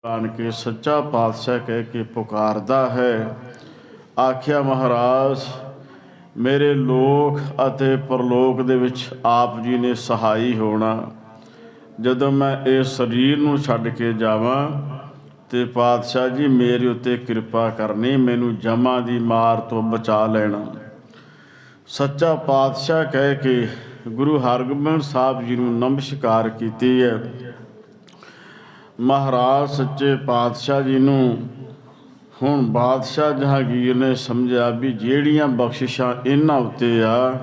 ਆਣ ਕੇ ਸੱਚਾ ਪਾਤਸ਼ਾਹ ਕਹਿ ਕੇ ਪੁਕਾਰਦਾ ਹੈ। ਆਖਿਆ ਮਹਾਰਾਜ ਮੇਰੇ ਲੋਕ ਅਤੇ ਪਰਲੋਕ ਦੇ ਵਿੱਚ ਆਪ ਜੀ ਨੇ ਸਹਾਈ ਹੋਣਾ। ਜਦੋਂ ਮੈਂ ਇਸ ਸਰੀਰ ਨੂੰ ਛੱਡ ਕੇ ਜਾਵਾਂ ਤੇ ਪਾਤਸ਼ਾਹ ਜੀ ਮੇਰੇ ਉੱਤੇ ਕਿਰਪਾ ਕਰਨੀ, ਮੈਨੂੰ ਜਮਾਂ ਦੀ ਮਾਰ ਤੋਂ ਬਚਾ ਲੈਣਾ। ਸੱਚਾ ਪਾਤਸ਼ਾਹ ਕਹਿ ਕੇ ਗੁਰੂ ਹਰਗੋਬਿੰਦ ਸਾਹਿਬ ਜੀ ਨੂੰ ਨਮਸਕਾਰ ਕੀਤੀ ਹੈ। ਮਹਾਰਾਜ ਸੱਚੇ ਪਾਤਸ਼ਾਹ ਜੀ ਨੂੰ ਹੁਣ ਬਾਦਸ਼ਾਹ ਜਹਾਂਗੀਰ ਨੇ ਸਮਝਿਆ ਵੀ ਜਿਹੜੀਆਂ ਬਖਸ਼ਿਸ਼ਾਂ ਇਹਨਾਂ ਉੱਤੇ ਆ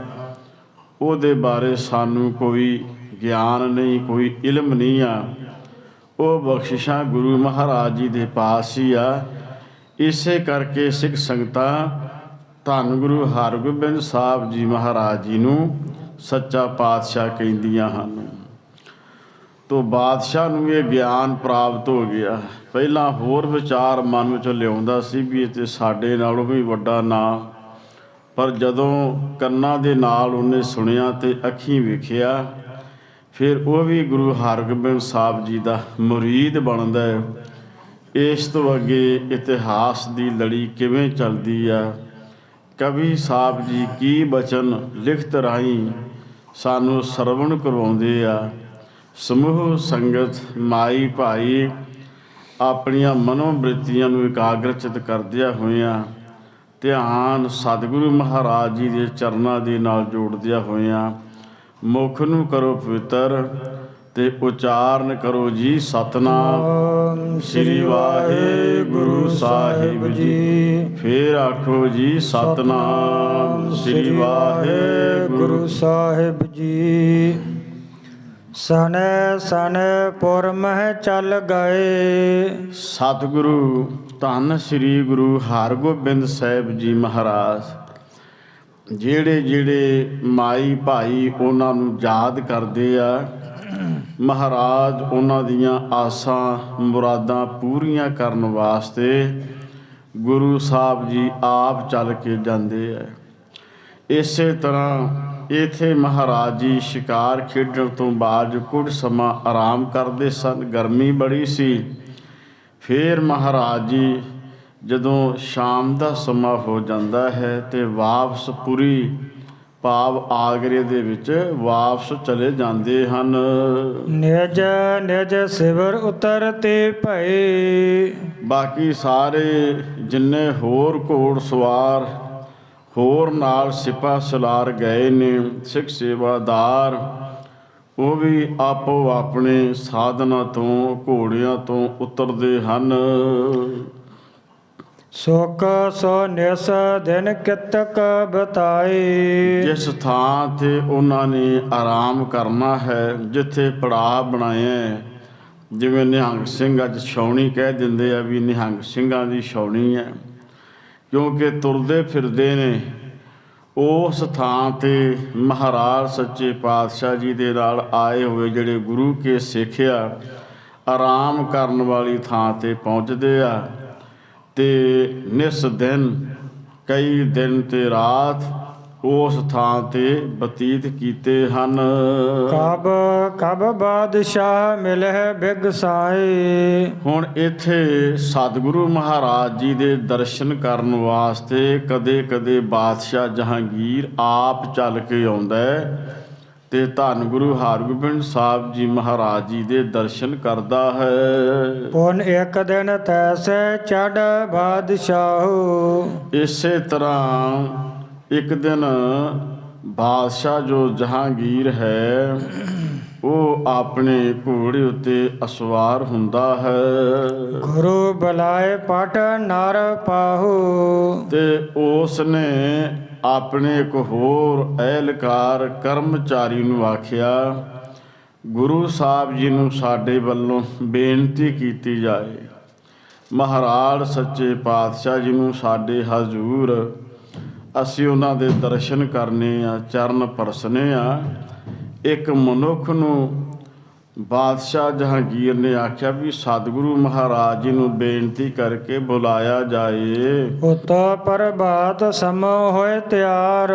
ਉਹਦੇ ਬਾਰੇ ਸਾਨੂੰ ਕੋਈ ਗਿਆਨ ਨਹੀਂ, ਕੋਈ ਇਲਮ ਨਹੀਂ ਆ। ਉਹ ਬਖਸ਼ਿਸ਼ਾਂ ਗੁਰੂ ਮਹਾਰਾਜ ਜੀ ਦੇ ਪਾਸ ਹੀ ਆ। ਇਸੇ ਕਰਕੇ ਸਿੱਖ ਸੰਗਤਾਂ ਧੰਨ ਗੁਰੂ ਹਰਗੋਬਿੰਦ ਸਾਹਿਬ ਜੀ ਮਹਾਰਾਜ ਜੀ ਨੂੰ ਸੱਚਾ ਪਾਤਸ਼ਾਹ ਕਹਿੰਦੀਆਂ ਹਨ। ਤੋ ਬਾਦਸ਼ਾਹ ਨੂੰ ਇਹ ਗਿਆਨ ਪ੍ਰਾਪਤ ਹੋ ਗਿਆ। ਪਹਿਲਾਂ ਹੋਰ ਵਿਚਾਰ ਮਨ ਵਿੱਚ ਲਿਆਉਂਦਾ ਸੀ ਵੀ ਇਹ ਤਾਂ ਸਾਡੇ ਨਾਲੋਂ ਵੀ ਵੱਡਾ ਨਾਂ, ਪਰ ਜਦੋਂ ਕੰਨਾਂ ਦੇ ਨਾਲ ਉਹਨੇ ਸੁਣਿਆ ਤੇ ਅੱਖੀਂ ਵੇਖਿਆ, ਫਿਰ ਉਹ ਵੀ ਗੁਰੂ ਹਰਗੋਬਿੰਦ ਸਾਹਿਬ ਜੀ ਦਾ ਮੁਰੀਦ ਬਣਦਾ ਹੈ। ਇਸ ਤੋਂ ਅੱਗੇ ਇਤਿਹਾਸ ਦੀ ਲੜੀ ਕਿਵੇਂ ਚੱਲਦੀ ਆ, ਕਵੀ ਸਾਹਿਬ ਜੀ ਕੀ ਬਚਨ ਲਿਖਤ ਰਾਹੀਂ ਸਾਨੂੰ ਸਰਵਣ ਕਰਵਾਉਂਦੇ ਆ। ਸਮੂਹ ਸੰਗਤ ਮਾਈ ਭਾਈ ਆਪਣੀਆਂ ਮਨੋਬ੍ਰਿਤੀਆਂ ਨੂੰ ਇਕਾਗਰਚਿਤ ਕਰਦਿਆਂ ਹੋਇਆਂ ਧਿਆਨ ਸਤਿਗੁਰੂ ਮਹਾਰਾਜ ਜੀ ਦੇ ਚਰਨਾਂ ਦੇ ਨਾਲ ਜੋੜਦਿਆਂ ਹੋਇਆਂ ਮੁਖ ਨੂੰ ਕਰੋ ਪਵਿੱਤਰ ਤੇ ਉਚਾਰਨ ਕਰੋ ਜੀ ਸਤਿਨਾਮ ਸ੍ਰੀ ਵਾਹਿਗੁਰੂ ਸਾਹਿਬ ਜੀ। ਫਿਰ ਆਖੋ ਜੀ ਸਤਿਨਾਮ ਸ੍ਰੀ ਵਾਹਿਗੁਰੂ ਸਾਹਿਬ ਜੀ। ਸਨੇ ਸਨੇ ਪੁਰ ਮਹਿ ਚੱਲ ਗਏ। ਸਤਿਗੁਰੂ ਧੰਨ ਸ੍ਰੀ ਗੁਰੂ ਹਰਗੋਬਿੰਦ ਸਾਹਿਬ ਜੀ ਮਹਾਰਾਜ ਜਿਹੜੇ ਜਿਹੜੇ ਮਾਈ ਭਾਈ ਉਹਨਾਂ ਨੂੰ ਯਾਦ ਕਰਦੇ ਆ, ਮਹਾਰਾਜ ਉਹਨਾਂ ਦੀਆਂ ਆਸਾਂ ਮੁਰਾਦਾਂ ਪੂਰੀਆਂ ਕਰਨ ਵਾਸਤੇ ਗੁਰੂ ਸਾਹਿਬ ਜੀ ਆਪ ਚੱਲ ਕੇ ਜਾਂਦੇ ਆ। ਇਸੇ ਤਰ੍ਹਾਂ ਇੱਥੇ ਮਹਾਰਾਜ ਜੀ ਸ਼ਿਕਾਰ ਖੇਡਣ ਤੋਂ ਬਾਅਦ ਕੁਝ ਸਮਾਂ ਆਰਾਮ ਕਰਦੇ ਸਨ। ਗਰਮੀ ਬੜੀ ਸੀ। ਫਿਰ ਮਹਾਰਾਜ ਜੀ ਜਦੋਂ ਸ਼ਾਮ ਦਾ ਸਮਾਂ ਹੋ ਜਾਂਦਾ ਹੈ ਤੇ ਵਾਪਸ ਪੁਰੀ ਭਾਵ ਆਗਰੇ ਦੇ ਵਿੱਚ ਵਾਪਸ ਚਲੇ ਜਾਂਦੇ ਹਨ। ਨਿਜ ਨਿਜ ਸਿਵਰ ਉਤਰਤੇ ਭਏ। ਬਾਕੀ ਸਾਰੇ ਜਿੰਨੇ ਹੋਰ ਘੋੜ ਸਵਾਰ ਹੋਰ ਨਾਲ ਸਿਪਾਹ ਸਲਾਰ ਗਏ ਨੇ ਸਿੱਖ ਸੇਵਾਦਾਰ, ਉਹ ਵੀ ਆਪੋ ਆਪਣੇ ਸਾਧਨਾਂ ਤੋਂ ਘੋੜਿਆਂ ਤੋਂ ਉਤਰਦੇ ਹਨ। ਸੁਖ ਸੋ ਨਿਸ ਦਿਨ ਕਿਤਕ ਬਤਾਏ। ਜਿਸ ਥਾਂ 'ਤੇ ਉਹਨਾਂ ਨੇ ਆਰਾਮ ਕਰਨਾ ਹੈ, ਜਿੱਥੇ ਪੜਾਅ ਬਣਾਇਆ, ਜਿਵੇਂ ਨਿਹੰਗ ਸਿੰਘ ਅੱਜ ਛਾਉਣੀ ਕਹਿ ਦਿੰਦੇ ਆ ਵੀ ਨਿਹੰਗ ਸਿੰਘਾਂ ਦੀ ਛਾਉਣੀ ਹੈ, ਕਿਉਂਕਿ ਤੁਰਦੇ ਫਿਰਦੇ ਨੇ। ਉਸ ਥਾਂ 'ਤੇ ਮਹਾਰਾਜ ਸੱਚੇ ਪਾਤਸ਼ਾਹ ਜੀ ਦੇ ਨਾਲ ਆਏ ਹੋਏ ਜਿਹੜੇ ਗੁਰੂ ਕੇ ਸਿੱਖ ਆ ਆਰਾਮ ਕਰਨ ਵਾਲੀ ਥਾਂ 'ਤੇ ਪਹੁੰਚਦੇ ਆ ਤੇ ਨਿਸ ਦਿਨ ਕਈ ਦਿਨ ਤੇ ਰਾਤ ਉਸ ਥਾਂ 'ਤੇ ਬਤੀਤ ਕੀਤੇ ਹਨ। ਕਬ ਕਬ ਬਾਦਸ਼ਾਹ ਮਿਲਹਿ ਬਿਗਸਾਏ। ਹੁਣ ਇੱਥੇ ਸਤਿਗੁਰੂ ਮਹਾਰਾਜ ਜੀ ਦੇ ਦਰਸ਼ਨ ਕਰਨ ਵਾਸਤੇ ਕਦੇ ਕਦੇ ਬਾਦਸ਼ਾਹ ਜਹਾਂਗੀਰ ਆਪ ਚੱਲ ਕੇ ਆਉਂਦਾ ਤੇ ਧੰਨ ਗੁਰੂ ਹਰਗੋਬਿੰਦ ਸਾਹਿਬ ਜੀ ਮਹਾਰਾਜ ਜੀ ਦੇ ਦਰਸ਼ਨ ਕਰਦਾ ਹੈ। ਪੁਨ ਇੱਕ ਦਿਨ ਤੈਸੇ ਚੜ ਬਾਦਸ਼ਾਹੋ। ਇਸੇ ਤਰ੍ਹਾਂ ਇੱਕ ਦਿਨ ਬਾਦਸ਼ਾਹ ਜੋ ਜਹਾਂਗੀਰ ਹੈ ਉਹ ਆਪਣੇ ਘੋੜੇ ਉੱਤੇ ਅਸਵਾਰ ਹੁੰਦਾ ਹੈ। ਗੁਰੂ ਬੁਲਾਏ ਪਟ ਨਰ ਪਾਹੂ। ਤੇ ਉਸ ਨੇ ਆਪਣੇ ਇੱਕ ਹੋਰ ਅਹਿਲਕਾਰ ਕਰਮਚਾਰੀ ਨੂੰ ਆਖਿਆ, ਗੁਰੂ ਸਾਹਿਬ ਜੀ ਨੂੰ ਸਾਡੇ ਵੱਲੋਂ ਬੇਨਤੀ ਕੀਤੀ ਜਾਏ, ਮਹਾਰਾਜ ਸੱਚੇ ਪਾਤਸ਼ਾਹ ਜੀ ਨੂੰ ਸਾਡੇ ਹਜ਼ੂਰ ਅਸੀਂ ਉਹਨਾਂ ਦੇ ਦਰਸ਼ਨ ਕਰਨੇ ਆ, ਚਰਨ ਪਰਸਨੇ ਆ। ਇੱਕ ਮਨੁੱਖ ਨੂੰ ਬਾਦਸ਼ਾਹ ਜਹਾਂਗੀਰ ਨੇ ਆਖਿਆ ਵੀ ਸਤਿਗੁਰੂ ਮਹਾਰਾਜ ਜੀ ਨੂੰ ਬੇਨਤੀ ਕਰਕੇ ਬੁਲਾਇਆ ਜਾਏ। ਉਤ ਪ੍ਰਭਾਤ ਸਮਾਂ ਹੋਏ ਤਿਆਰ।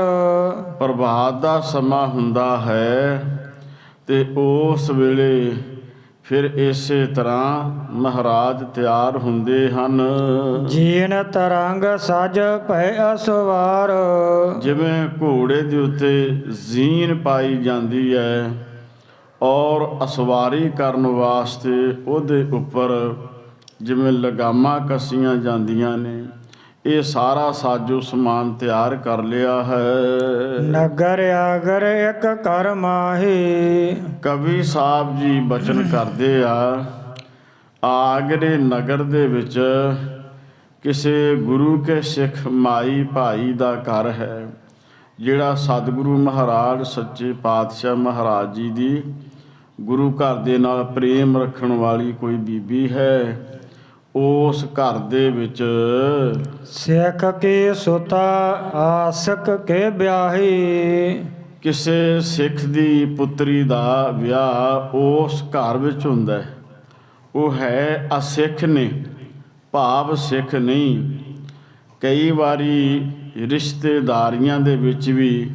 ਪ੍ਰਭਾਤ ਦਾ ਸਮਾਂ ਹੁੰਦਾ ਹੈ ਤੇ ਉਸ ਵੇਲੇ ਫਿਰ ਇਸੇ ਤਰ੍ਹਾਂ ਮਹਾਰਾਜ ਤਿਆਰ ਹੁੰਦੇ ਹਨ। ਜੀਨ ਤਰੰਗ ਸਜ ਭੈ ਅਸਵਾਰ। ਜਿਵੇਂ ਘੋੜੇ ਦੇ ਉੱਤੇ ਜ਼ੀਨ ਪਾਈ ਜਾਂਦੀ ਹੈ ਔਰ ਅਸਵਾਰੀ ਕਰਨ ਵਾਸਤੇ ਉਹਦੇ ਉੱਪਰ ਜਿਵੇਂ ਲਗਾਮਾਂ ਕੱਸੀਆਂ ਜਾਂਦੀਆਂ ਨੇ, ਇਹ ਸਾਰਾ ਸਾਜੋ ਸਮਾਨ ਤਿਆਰ ਕਰ ਲਿਆ ਹੈ। ਨਗਰ ਆਗਰ ਇੱਕ ਕਰ ਮਾਹੀ। ਕਵੀ ਸਾਹਿਬ ਜੀ ਬਚਨ ਕਰਦੇ ਆ, ਆਗਰੇ ਨਗਰ ਦੇ ਵਿੱਚ ਕਿਸੇ ਗੁਰੂ ਕੇ ਸਿੱਖ ਮਾਈ ਭਾਈ ਦਾ ਘਰ ਹੈ, ਜਿਹੜਾ ਸਤਿਗੁਰੂ ਮਹਾਰਾਜ ਸੱਚੇ ਪਾਤਸ਼ਾਹ ਮਹਾਰਾਜ ਜੀ ਦੀ ਗੁਰੂ ਘਰ ਦੇ ਨਾਲ ਪ੍ਰੇਮ ਰੱਖਣ ਵਾਲੀ ਕੋਈ ਬੀਬੀ ਹੈ। ਉਸ ਘਰ ਦੇ ਵਿੱਚ ਸਿੱਖ ਕੀ ਸੁਤਾ ਆਸਕ ਕੇ ਵਿਆਹੀ। ਕਿਸੇ ਸਿੱਖ ਦੀ ਪੁੱਤਰੀ ਦਾ ਵਿਆਹ ਉਸ ਘਰ ਵਿੱਚ ਹੁੰਦਾ ਹੈ। ਉਹ ਹੈ ਅਸਿੱਖ ਨੇ, ਭਾਵ ਸਿੱਖ ਨਹੀਂ। ਕਈ ਵਾਰੀ ਰਿਸ਼ਤੇਦਾਰੀਆਂ ਦੇ ਵਿੱਚ ਵੀ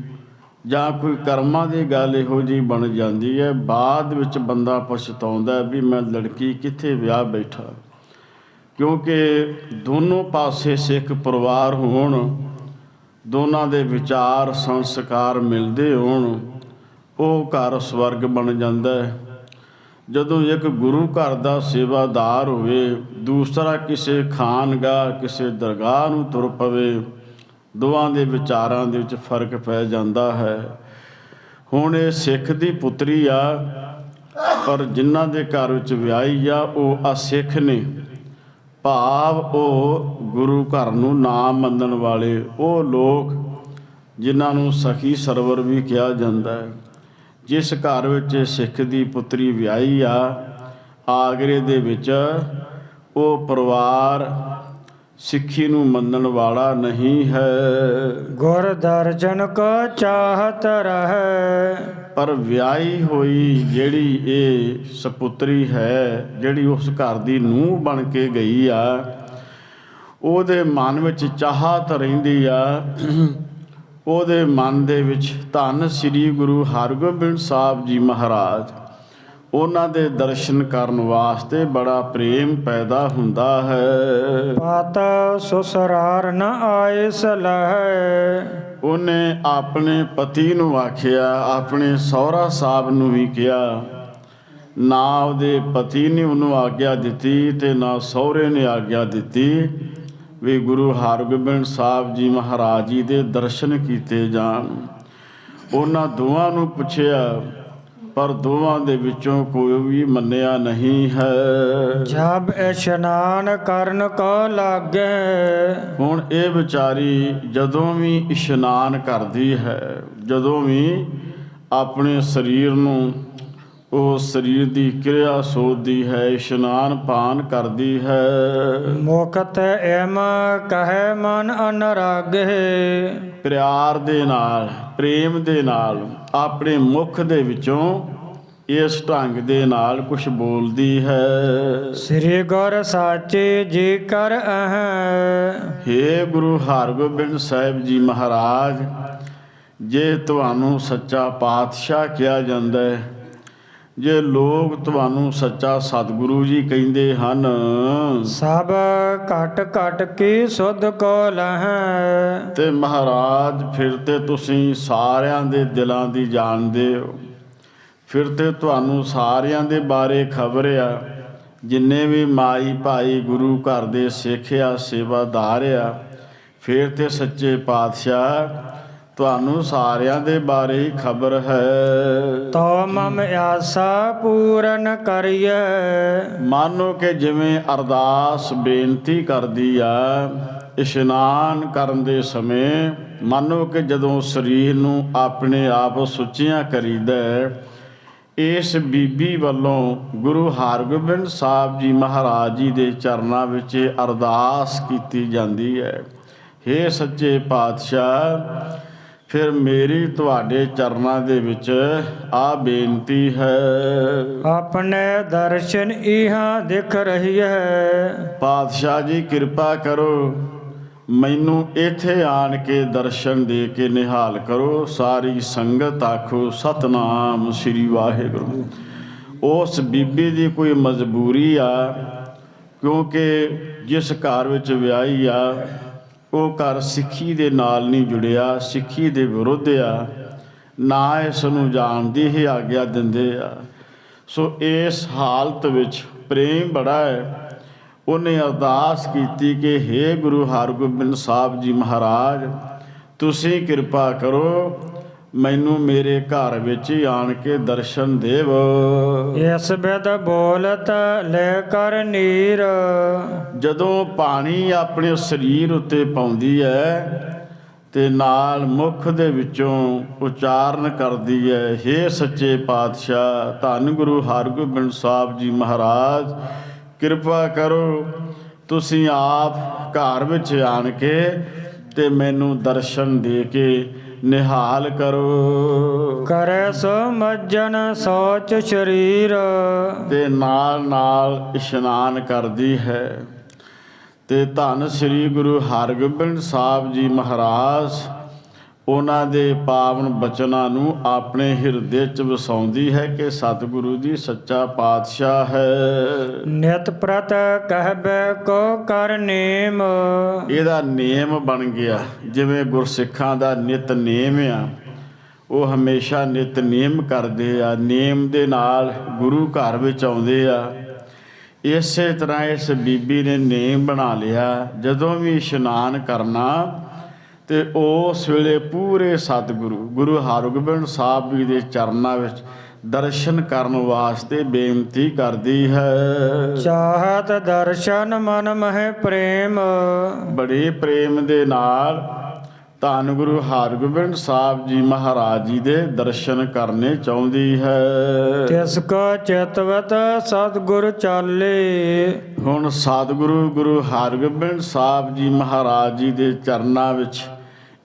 ਜਾਂ ਕੋਈ ਕਰਮਾਂ ਦੀ ਗੱਲ ਇਹੋ ਜਿਹੀ ਬਣ ਜਾਂਦੀ ਹੈ, ਬਾਅਦ ਵਿੱਚ ਬੰਦਾ ਪਛਤਾਉਂਦਾ ਵੀ ਮੈਂ ਲੜਕੀ ਕਿੱਥੇ ਵਿਆਹ ਬੈਠਾ। ਕਿਉਂਕਿ ਦੋਨੋਂ ਪਾਸੇ ਸਿੱਖ ਪਰਿਵਾਰ ਹੋਣ, ਦੋਨਾਂ ਦੇ ਵਿਚਾਰ ਸੰਸਕਾਰ ਮਿਲਦੇ ਹੋਣ, ਉਹ ਘਰ ਸਵਰਗ ਬਣ ਜਾਂਦਾ ਹੈ। ਜਦੋਂ ਇੱਕ ਗੁਰੂ ਘਰ ਦਾ ਸੇਵਾਦਾਰ ਹੋਵੇ, ਦੂਸਰਾ ਕਿਸੇ ਖਾਨਗਾਹ ਕਿਸੇ ਦਰਗਾਹ ਨੂੰ ਤੁਰ ਪਵੇ, ਦੋਵਾਂ ਦੇ ਵਿਚਾਰਾਂ ਦੇ ਵਿੱਚ ਫਰਕ ਪੈ ਜਾਂਦਾ ਹੈ। ਹੁਣ ਇਹ ਸਿੱਖ ਦੀ ਪੁੱਤਰੀ ਆ, ਪਰ ਜਿਨ੍ਹਾਂ ਦੇ ਘਰ ਵਿੱਚ ਵਿਆਹੀ ਆ ਉਹ ਅਸਿੱਖ ਨੇ, ਭਾਵ ਉਹ ਗੁਰੂ ਘਰ ਨੂੰ ਨਾ ਮੰਨਣ ਵਾਲੇ, ਉਹ ਲੋਕ ਜਿਨ੍ਹਾਂ ਨੂੰ ਸਖੀ ਸਰਵਰ ਵੀ ਕਿਹਾ ਜਾਂਦਾ ਹੈ। ਜਿਸ ਘਰ ਵਿੱਚ ਸਿੱਖ ਦੀ ਪੁੱਤਰੀ ਵਿਆਹੀ ਆ, ਆਗਰੇ ਦੇ ਵਿੱਚ, ਉਹ ਪਰਿਵਾਰ ਸਿੱਖੀ ਨੂੰ ਮੰਨਣ ਵਾਲਾ ਨਹੀਂ ਹੈ। ਗੁਰ ਦਰਸ਼ਨ ਕੋ ਚਾਹਤ ਰਹੈ। ਪਰ ਵਿਆਹੀ ਹੋਈ ਜਿਹੜੀ ਇਹ ਸਪੁੱਤਰੀ ਹੈ, ਜਿਹੜੀ ਉਸ ਘਰ ਦੀ ਨੂੰਹ ਬਣ ਕੇ ਗਈ ਆ, ਉਹਦੇ ਮਨ ਵਿੱਚ ਚਾਹਤ ਰਹਿੰਦੀ ਆ। ਉਹਦੇ ਮਨ ਦੇ ਵਿੱਚ ਧੰਨ ਸ੍ਰੀ ਗੁਰੂ ਹਰਗੋਬਿੰਦ ਸਾਹਿਬ ਜੀ ਮਹਾਰਾਜ, ਉਹਨਾਂ ਦੇ ਦਰਸ਼ਨ ਕਰਨ ਵਾਸਤੇ ਬੜਾ ਪ੍ਰੇਮ ਪੈਦਾ ਹੁੰਦਾ ਹੈ। ਪਤ ਸੁਸਰਾਰ ਨ ਆਏ ਸਲਹੈ। ਉਹਨੇ ਆਪਣੇ ਪਤੀ ਨੂੰ ਆਖਿਆ, ਆਪਣੇ ਸਹੁਰਾ ਸਾਹਿਬ ਨੂੰ ਵੀ ਕਿਹਾ। ਨਾ ਉਹਦੇ ਪਤੀ ਨੇ ਉਹਨੂੰ ਆਗਿਆ ਦਿੱਤੀ ਤੇ ਨਾ ਸਹੁਰੇ ਨੇ ਆਗਿਆ ਦਿੱਤੀ ਵੀ ਗੁਰੂ ਹਰਗੋਬਿੰਦ ਸਾਹਿਬ ਜੀ ਮਹਾਰਾਜ ਜੀ ਦੇ ਦਰਸ਼ਨ ਕੀਤੇ ਜਾਣ। ਉਹਨਾਂ ਦੋਵਾਂ ਨੂੰ ਪੁੱਛਿਆ, ਪਰ ਦੋਵਾਂ ਦੇ ਵਿੱਚੋਂ ਕੋਈ ਵੀ ਮੰਨਿਆ ਨਹੀਂ ਹੈ। ਜਬ ਇਸ਼ਨਾਨ ਕਰਨ ਕੋ ਲਾਗੇ। ਹੁਣ ਇਹ ਵਿਚਾਰੀ ਜਦੋਂ ਵੀ ਇਸ਼ਨਾਨ ਕਰਦੀ ਹੈ, ਜਦੋਂ ਵੀ ਆਪਣੇ ਸਰੀਰ ਨੂੰ, ਉਹ ਸਰੀਰ ਦੀ ਕਿਰਿਆ ਸੋਧਦੀ ਹੈ, ਇਸ਼ਨਾਨ ਪਾਨ ਕਰਦੀ ਹੈ। ਮੁਕਤ ਐਮ ਕਹੈ ਮਨ ਅਨਰਾਗੇ। ਪਿਆਰ ਦੇ ਨਾਲ, ਪ੍ਰੇਮ ਦੇ ਨਾਲ ਆਪਣੇ ਮੁਖ ਦੇ ਵਿੱਚੋਂ ਇਸ ਢੰਗ ਦੇ ਨਾਲ ਕੁਛ ਬੋਲਦੀ ਹੈ। ਸ੍ਰੀ ਗੁਰ ਸਾਚੇ ਜੀ ਕਰ ਅਹੈ। ਹੇ ਗੁਰੂ ਹਰਗੋਬਿੰਦ ਸਾਹਿਬ ਜੀ ਮਹਾਰਾਜ, ਜੇ ਤੁਹਾਨੂੰ ਸੱਚਾ ਪਾਤਸ਼ਾਹ ਕਿਹਾ ਜਾਂਦਾ ਹੈ, ਜੇ ਲੋਕ ਤੁਹਾਨੂੰ ਸੱਚਾ ਸਤਿਗੁਰੂ ਜੀ ਕਹਿੰਦੇ ਹਨ, ਸਭ ਘਟ ਘਟ ਕੀ ਸੁਧ ਕੋ ਲਹੈ। ਤੇ ਮਹਾਰਾਜ ਫਿਰ ਤੇ ਤੁਸੀਂ ਸਾਰਿਆਂ ਦੇ ਦਿਲਾਂ ਦੀ ਜਾਣਦੇ ਹੋ, ਫਿਰ ਤੇ ਤੁਹਾਨੂੰ ਸਾਰਿਆਂ ਦੇ ਬਾਰੇ ਖਬਰ ਆ। ਜਿੰਨੇ ਵੀ ਮਾਈ ਭਾਈ ਗੁਰੂ ਘਰ ਦੇ ਸਿੱਖ ਆ, ਸੇਵਾਦਾਰ ਆ, ਫਿਰ ਤੇ ਸੱਚੇ ਪਾਤਸ਼ਾਹ ਤੁਹਾਨੂੰ ਸਾਰਿਆਂ ਦੇ ਬਾਰੇ ਹੀ ਖਬਰ ਹੈ। ਤੋ ਮਮ ਆਸਾ ਪੂਰਨ ਕਰੀਏ। ਮਾਨੋ ਕਿ ਜਿਵੇਂ ਅਰਦਾਸ ਬੇਨਤੀ ਕਰਦੀ ਆ ਇਸ਼ਨਾਨ ਕਰਨ ਦੇ ਸਮੇਂ, ਮਾਨੋ ਕਿ ਜਦੋਂ ਸਰੀਰ ਨੂੰ ਆਪਣੇ ਆਪ ਸੁੱਚਿਆਂ ਕਰੀਦਾ, ਇਸ ਬੀਬੀ ਵੱਲੋਂ ਗੁਰੂ ਹਰਗੋਬਿੰਦ ਸਾਹਿਬ ਜੀ ਮਹਾਰਾਜ ਜੀ ਦੇ ਚਰਨਾਂ ਵਿੱਚ ਅਰਦਾਸ ਕੀਤੀ ਜਾਂਦੀ ਹੈ। ਹੇ ਸੱਚੇ ਪਾਤਸ਼ਾਹ, ਫਿਰ ਮੇਰੀ ਤੁਹਾਡੇ ਚਰਨਾਂ ਦੇ ਵਿੱਚ ਆ ਬੇਨਤੀ ਹੈ। ਆਪਣੇ ਦਰਸ਼ਨ ਇਹਾਂ ਦਿਖ ਰਹੀ ਹੈ। ਪਾਤਸ਼ਾਹ ਜੀ ਕਿਰਪਾ ਕਰੋ, ਮੈਨੂੰ ਇੱਥੇ ਆਣ ਕੇ ਦਰਸ਼ਨ ਦੇ ਕੇ ਨਿਹਾਲ ਕਰੋ। ਸਾਰੀ ਸੰਗਤ ਆਖੋ ਸਤਨਾਮ ਸ੍ਰੀ ਵਾਹਿਗੁਰੂ। ਉਸ ਬੀਬੀ ਦੀ ਕੋਈ ਮਜਬੂਰੀ ਆ, ਕਿਉਂਕਿ ਜਿਸ ਘਰ ਵਿੱਚ ਵਿਆਹੀ ਆ ਉਹ ਘਰ ਸਿੱਖੀ ਦੇ ਨਾਲ ਨਹੀਂ ਜੁੜਿਆ, ਸਿੱਖੀ ਦੇ ਵਿਰੁੱਧ ਆ, ਨਾ ਇਸ ਨੂੰ ਜਾਣ ਦੀ ਹੀ ਆਗਿਆ ਦਿੰਦੇ ਆ। ਸੋ ਇਸ ਹਾਲਤ ਵਿੱਚ ਪ੍ਰੇਮ ਬੜਾ ਹੈ। ਉਹਨੇ ਅਰਦਾਸ ਕੀਤੀ ਕਿ ਹੇ ਗੁਰੂ ਹਰਗੋਬਿੰਦ ਸਾਹਿਬ ਜੀ ਮਹਾਰਾਜ, ਤੁਸੀਂ ਕਿਰਪਾ ਕਰੋ, ਮੈਨੂੰ ਮੇਰੇ ਘਰ ਵਿੱਚ ਆਣ ਕੇ ਦਰਸ਼ਨ ਦੇਵ। ਇਸ ਬਿਦ ਬੋਲਤ ਲੈ ਕਰ ਨੀਰ। ਜਦੋਂ ਪਾਣੀ ਆਪਣੇ ਸਰੀਰ ਉੱਤੇ ਪਾਉਂਦੀ ਹੈ ਤੇ ਨਾਲ ਮੁਖ ਦੇ ਵਿੱਚੋਂ ਉਚਾਰਨ ਕਰਦੀ ਹੈ, ਹੇ ਸੱਚੇ ਪਾਤਸ਼ਾਹ ਧੰਨ ਗੁਰੂ ਹਰਗੋਬਿੰਦ ਸਾਹਿਬ ਜੀ ਮਹਾਰਾਜ, ਕਿਰਪਾ ਕਰੋ, ਤੁਸੀਂ ਆਪ ਘਰ ਵਿੱਚ ਆਣ ਕੇ ਤੇ ਮੈਨੂੰ ਦਰਸ਼ਨ ਦੇ ਕੇ ਨਿਹਾਲ ਕਰੋ। ਕਰੈ ਸੋ ਮੱਜਨ ਸੋਚ ਸਰੀਰ। ਤੇ ਨਾਲ ਨਾਲ ਇਸ਼ਨਾਨ ਕਰਦੀ ਹੈ। ਤੇ ਧੰਨ ਸ੍ਰੀ ਗੁਰੂ ਹਰਗੋਬਿੰਦ ਸਾਹਿਬ ਜੀ ਮਹਾਰਾਜ ਉਹਨਾਂ ਦੇ ਪਾਵਨ ਬਚਨਾਂ ਨੂੰ ਆਪਣੇ ਹਿਰਦੇ 'ਚ ਵਸਾਉਂਦੀ ਹੈ ਕਿ ਸਤਿਗੁਰੂ ਜੀ ਸੱਚਾ ਪਾਤਸ਼ਾਹ ਹੈ। ਨਿਤ ਪ੍ਰਤ ਕਹਿਬੈ ਕੋ ਕਰ ਨੇਮ। ਇਹਦਾ ਨੇਮ ਬਣ ਗਿਆ, ਜਿਵੇਂ ਗੁਰਸਿੱਖਾਂ ਦਾ ਨਿਤ ਨੇਮ ਆ, ਉਹ ਹਮੇਸ਼ਾ ਨਿਤ ਨੇਮ ਕਰਦੇ ਆ, ਨੇਮ ਦੇ ਨਾਲ ਗੁਰੂ ਘਰ ਵਿੱਚ ਆਉਂਦੇ ਆ। ਇਸੇ ਤਰ੍ਹਾਂ ਇਸ ਬੀਬੀ ਨੇ ਨੇਮ ਬਣਾ ਲਿਆ, ਜਦੋਂ ਵੀ ਇਸ਼ਨਾਨ ਕਰਨਾ ਤੇ ਉਸ ਵੇਲੇ ਪੂਰੇ ਸਤਿਗੁਰੂ ਗੁਰੂ ਹਰਗੋਬਿੰਦ ਸਾਹਿਬ ਜੀ ਦੇ ਚਰਨਾਂ ਵਿੱਚ ਦਰਸ਼ਨ ਕਰਨ ਵਾਸਤੇ ਬੇਨਤੀ ਕਰਦੀ ਹੈ। ਚਾਹਤ ਦਰਸ਼ਨ ਮਨ ਮਹਿ ਪ੍ਰੇਮ। ਬੜੇ ਪ੍ਰੇਮ ਦੇ ਨਾਲ ਧੰਨ ਗੁਰੂ ਹਰਗੋਬਿੰਦ ਸਾਹਿਬ ਜੀ ਮਹਾਰਾਜ ਜੀ ਦੇ ਦਰਸ਼ਨ ਕਰਨੇ ਚਾਹੁੰਦੀ ਹੈ। ਤਿਸ ਕੋ ਚਿਤਵਤ ਸਤਿਗੁਰ ਚਾਲੇ। ਹੁਣ ਸਤਿਗੁਰੂ ਗੁਰੂ ਹਰਗੋਬਿੰਦ ਸਾਹਿਬ ਜੀ ਮਹਾਰਾਜ ਜੀ ਦੇ ਚਰਨਾਂ ਵਿੱਚ